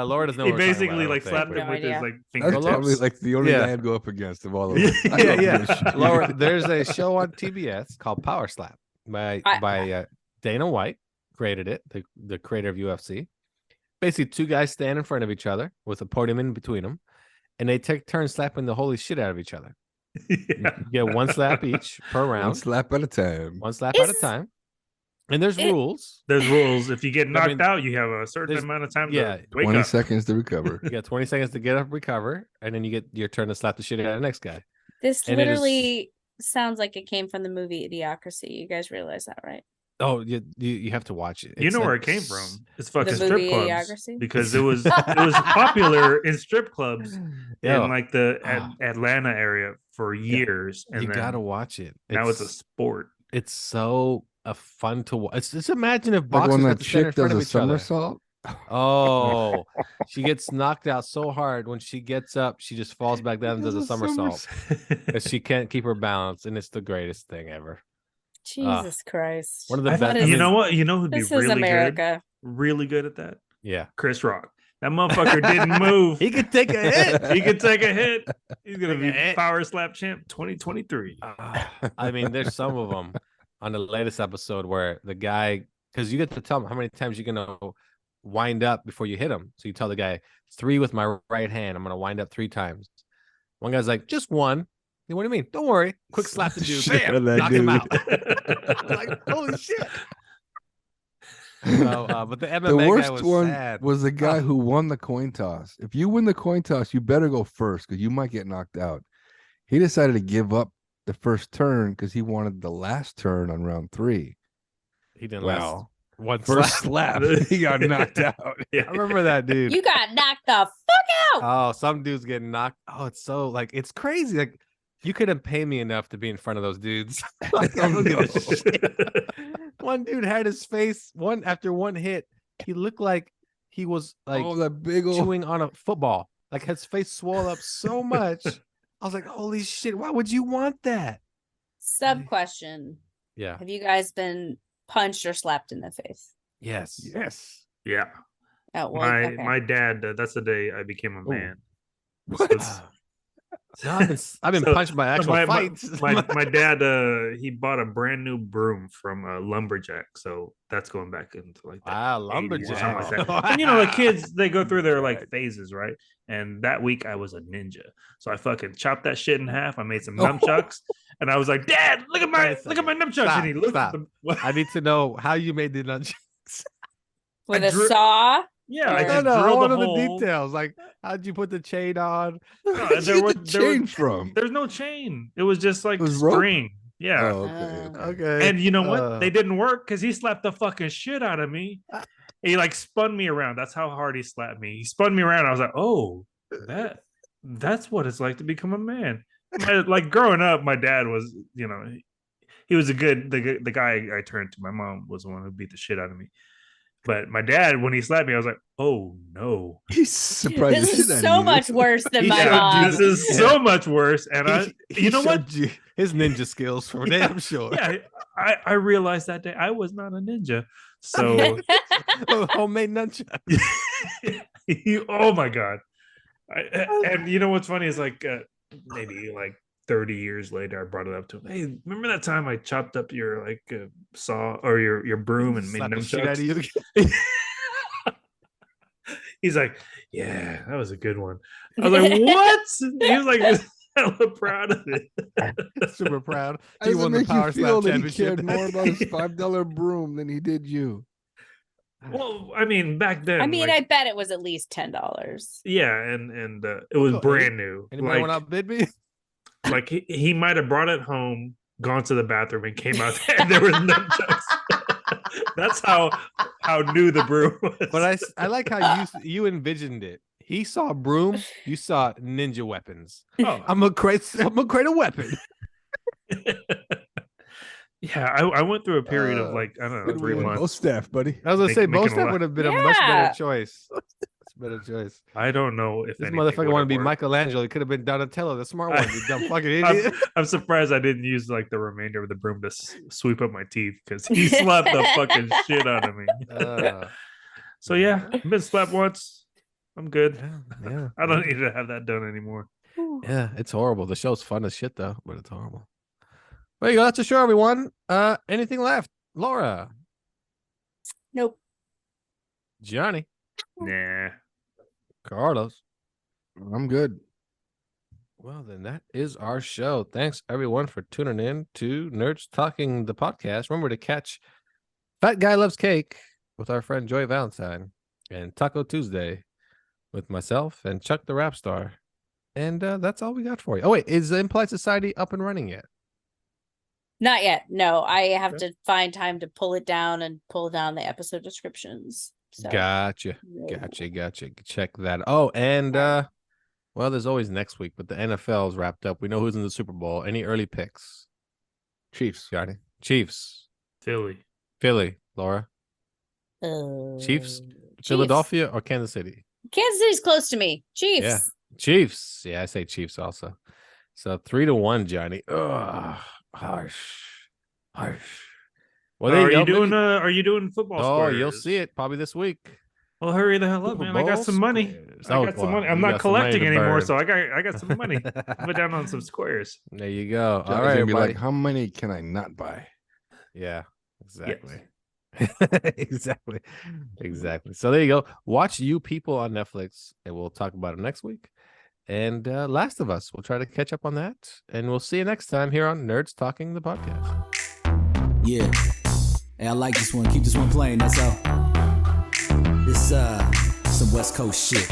Laura doesn't know He what we're talking basically about, I like don't slapped think. him No with his idea. like That's fingertips. probably like the only Yeah. guy I'd go up against of all of them. I Yeah, love yeah. this shit. Laura, there's a show on TBS called Power Slap by Dana White, created it, the creator of UFC. Basically, two guys stand in front of each other with a podium in between them, and they take turns slapping the holy shit out of each other. Yeah. You get one slap each per round, One slap at a time. one slap at a Is- time. And there's rules. There's rules. If you get knocked mean, out, you have a certain there's- amount of time yeah, to wake 20 up. seconds to recover. You got 20 seconds to get up, recover, and then you get your turn to slap the shit out of the next guy. This And it is- literally sounds like it came from the movie Idiocracy. You guys realize that, right? Oh, you have to watch it. You It's know where like it came from? It's fucking The strip movie clubs Idiocracy? because it was popular in strip clubs Yo, in like the ah. Atlanta area for years, and you then gotta watch it. now it's a sport. It's so fun to watch. Just imagine if Like boxers when had that to stand in chick front does of a each other. somersault. Oh, she gets knocked out so hard. When she gets up, she just falls back down and does a somersault because she can't keep her balance, and it's the greatest thing ever. Jesus Christ. One of the I best. thought- you know what? You know who'd be This is really America. good? Really good at that? Yeah, Chris Rock. That motherfucker didn't move. he could take a hit. He could take a hit. He's gonna Take be a hit. Power Slap champ 2023. I mean, there's some of them on the latest episode where the guy, because you get to tell him how many times you're gonna wind up before you hit him. So you tell the guy 3 with my right hand. I'm gonna wind up 3 times. One guy's like, just one. What do you mean? Don't worry. Quick slap the dude. Shit, Bam, that knock him dude. out. I was like, holy shit. So, but the MMA The guy worst was one sad. was the guy Oh. who won the coin toss. If you win the coin toss, you better go first because you might get knocked out. He decided to give up the first turn because he wanted the last turn on round 3. He didn't Wow. last one First slap. slap, he got knocked out. Yeah. I remember that dude. You got knocked the fuck out. Oh, some dudes getting knocked. Oh, it's so like it's crazy. Like you couldn't pay me enough to be in front of those dudes. Like, I don't give a shit. One dude had his face after one hit. He looked like he was like Oh, that big old. chewing on a football. Like his face swelled up so much. I was like, holy shit! Why would you want that? Sub question. Yeah. Have you guys been punched or slapped in the face? Yes. Yes. Yeah. Oh, well, okay. My dad. That's the day I became a man. What? No, I've been punched by actual fights. My dad, he bought a brand new broom from a lumberjack, so that's going back into like that. Wow, 80s or something lumberjack. like that. And you know, the kids, they go through their like phases, right? And that week I was a ninja, so I fucking chopped that shit in half. I made some nunchucks, and I was like, "Dad, look at my nunchucks!" And he looked at them. I need to know how you made the nunchucks. With a saw? Yeah, Or- I just I drilled want the the hole. details. Like, how'd you put the chain on? Where'd you get the chain from? There's no chain. It was just like It was rope? string. Yeah. Oh, okay. Okay. And you know what? They didn't work because he slapped the fucking shit out of me. He like spun me around. That's how hard he slapped me. He spun me around. I was like, oh, that's what it's like to become a man. Like growing up, my dad was, you know, he was the guy I turned to. My mom was the one who beat the shit out of me. But my dad, when he slapped me, I was like, "Oh no!" He's surprised. This is so much worse than my mom. This is so much worse. And you know what? His ninja skills for damn sure. Yeah, I realized that day I was not a ninja. So homemade nunchuck. Oh my god! And you know what's funny is like maybe like 30 years later, I brought it up to him. Hey, remember that time I chopped up your like saw or your broom and made nunchucks? He's like, yeah, that was a good one. I was like, what? He was like, hella proud of it. Super proud. He won the Power Slam that he championship. cared more about his $5 broom than he did you. Well, I mean, back then. I mean, like, I bet it was at least $10. Yeah, and it was brand new. Anybody want to outbid me? Like he might have brought it home, gone to the bathroom, and came out there, and there was nunchucks. That's how new the broom was. But I like how you envisioned it. He saw a broom, you saw ninja weapons. Oh. I'm gonna create a weapon. Yeah, I went through a period of like I don't know 3 months. Bow staff, buddy. I was gonna say Making most a that lot. would have been a much better choice. Better choice. I don't know if This anything motherfucker would want to have be worked. Michelangelo. He could have been Donatello, the smart one. You dumb fucking idiot. I'm surprised I didn't use like the remainder of the broom to sweep up my teeth because he slapped the fucking shit out of me. So yeah, I've been slapped once. I'm good. Yeah. I don't need to have that done anymore. Yeah, it's horrible. The show's fun as shit though, but it's horrible. There you go. That's the show, everyone. Anything left? Laura. Nope. Johnny. Nah. Carlos. I'm good. Well, then that is our show. Thanks everyone for tuning in to Nerds Talking the podcast. Remember to catch Fat Guy Loves Cake with our friend Joy Valentine and Taco Tuesday with myself and Chuck the Rap Star. And that's all we got for you. Oh, wait, is the Implied Society up and running yet? Not yet. No, I have to find time to pull it down and pull down the episode descriptions. So. Gotcha. Check that. Oh, and well, there's always next week, but the NFL's wrapped up. We know who's in the Super Bowl. Any early picks? Chiefs. Johnny. Chiefs. Philly. Laura. Chiefs. Chiefs. Philadelphia or Kansas City? Kansas City's close to me. Chiefs. Yeah. Chiefs. Yeah, I say Chiefs also. So 3-1, Johnny. Ugh, harsh. Well, are you doing football? Oh, squares? you'll see it probably this week. Well, hurry the hell up, man! I got some money. I'm not collecting anymore, so I got some money. Put down on some squares. There you go. Johnny's All right, gonna be everybody. like, how many can I not buy? Yeah, exactly. Yes. Exactly. So there you go. Watch You People on Netflix, and we'll talk about it next week. And Last of Us, we'll try to catch up on that, and we'll see you next time here on Nerds Talking the podcast. Yeah. Hey, I like this one. Keep this one playing, that's all. This some West Coast shit.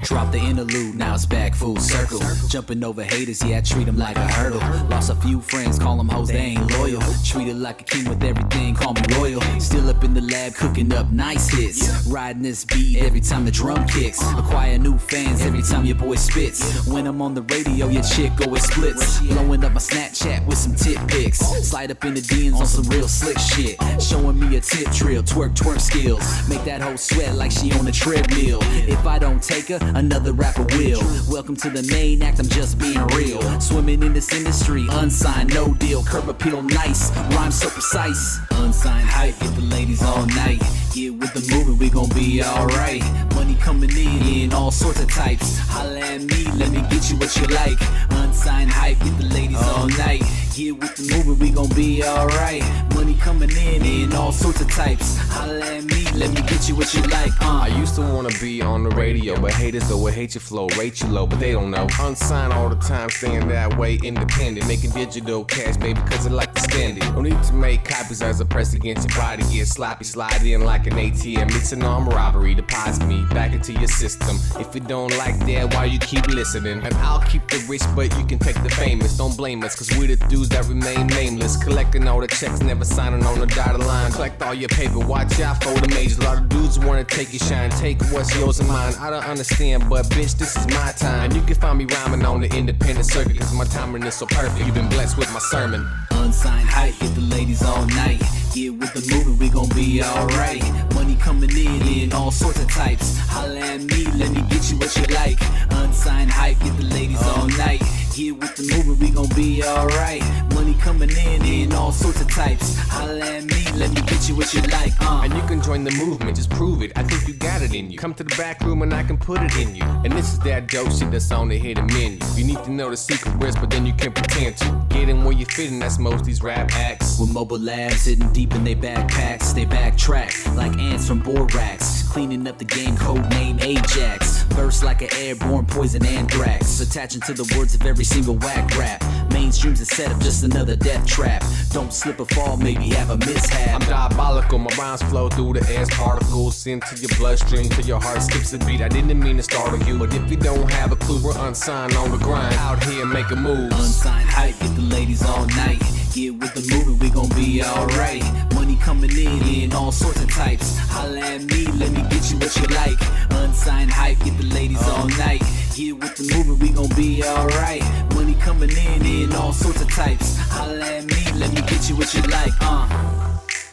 Drop the interlude, now it's back full circle. Jumping over haters, yeah, I treat them like a hurdle. Lost a few friends, call them hoes, they ain't loyal. Treated like a king with everything, call me royal. Still up in the lab, cooking up nice hits. Riding this beat every time the drum kicks. Acquire new fans every time your boy spits. When I'm on the radio, your chick always splits. Blowing up my Snapchat with some tip pics. Slide up in the DMs on some real slick shit. Showing me a tip drill, twerk skills. Make that hoe sweat like she on a treadmill. If I don't take her, another rapper will. Welcome to the main act, I'm just being real. Swimming in this industry, unsigned, no deal. Curb appeal, nice, rhyme so precise. Unsigned hype, get the ladies all night. Get with the movement, we gon' be alright. Money coming in all sorts of types. Holla at me, let me get you what you like. Unsigned hype, get the ladies all night. Get with the movement, we gon' be alright. Money coming in all sorts of types. Holla at me, let me get you what you like. I used to wanna be on the radio, but haters though would hate your flow, rate you low, but they don't know. Unsigned all the time, staying that way, independent, making digital cash, baby, cause I like to spend it. No need to make copies as a press against your body, get sloppy, slide in like an ATM. It's an armed robbery, deposit me back into your system. If you don't like that, why you keep listening? And I'll keep the rich, but you can take the famous. Don't blame us, cause we the dudes that remain nameless. Collecting all the checks, never signing on the dotted line. Collect all your paper, watch out for the majors. A lot of dudes wanna take your shine, take what's yours and mine. I don't understand, but bitch, this is my time. And you can find me rhyming on the independent circuit, cause my timing is so perfect. You've been blessed with my sermon. Unsigned hype, get the ladies all night. Get with the movement, we gon' be alright. Money coming in all sorts of types. Holla at me, let me get you what you like. Unsigned hype, get the ladies all night. Get with the movement, we gon' be alright. Money coming in all sorts of types. Holla at me, let me get you what you like. And you can join the movement, just prove it. I think you got it in you. Come to the back room and I can put it in you. And this is that dope shit that's on the hidden menu. You need to know the secret words, but then you can pretend to. Get in where you fit, and that's most these rap acts. With mobile labs sitting deep in their backpacks, they backtrack like ants from borax. Cleaning up the game, code name Ajax. Burst like an airborne poison anthrax. Attaching to the words of every single whack rap. Mainstream's a setup, just another death trap. Don't slip or fall, maybe have a mishap. I'm diabolical, my rhymes flow through the air's particles into your bloodstream till your heart skips a beat. I didn't mean to startle you, but if you don't have a clue, we're unsigned on the grind. Out here making moves. Unsigned hype, get the ladies all night. Get with the movement, we gon' be alright. Money coming in all sorts of types. Holla at me, let me get you what you like. Unsigned hype, get the ladies all night. Get with the movement, we gon' be alright. Money coming in all sorts of types. Holla at me, let me get you what you like.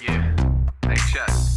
Yeah, hey Chuck.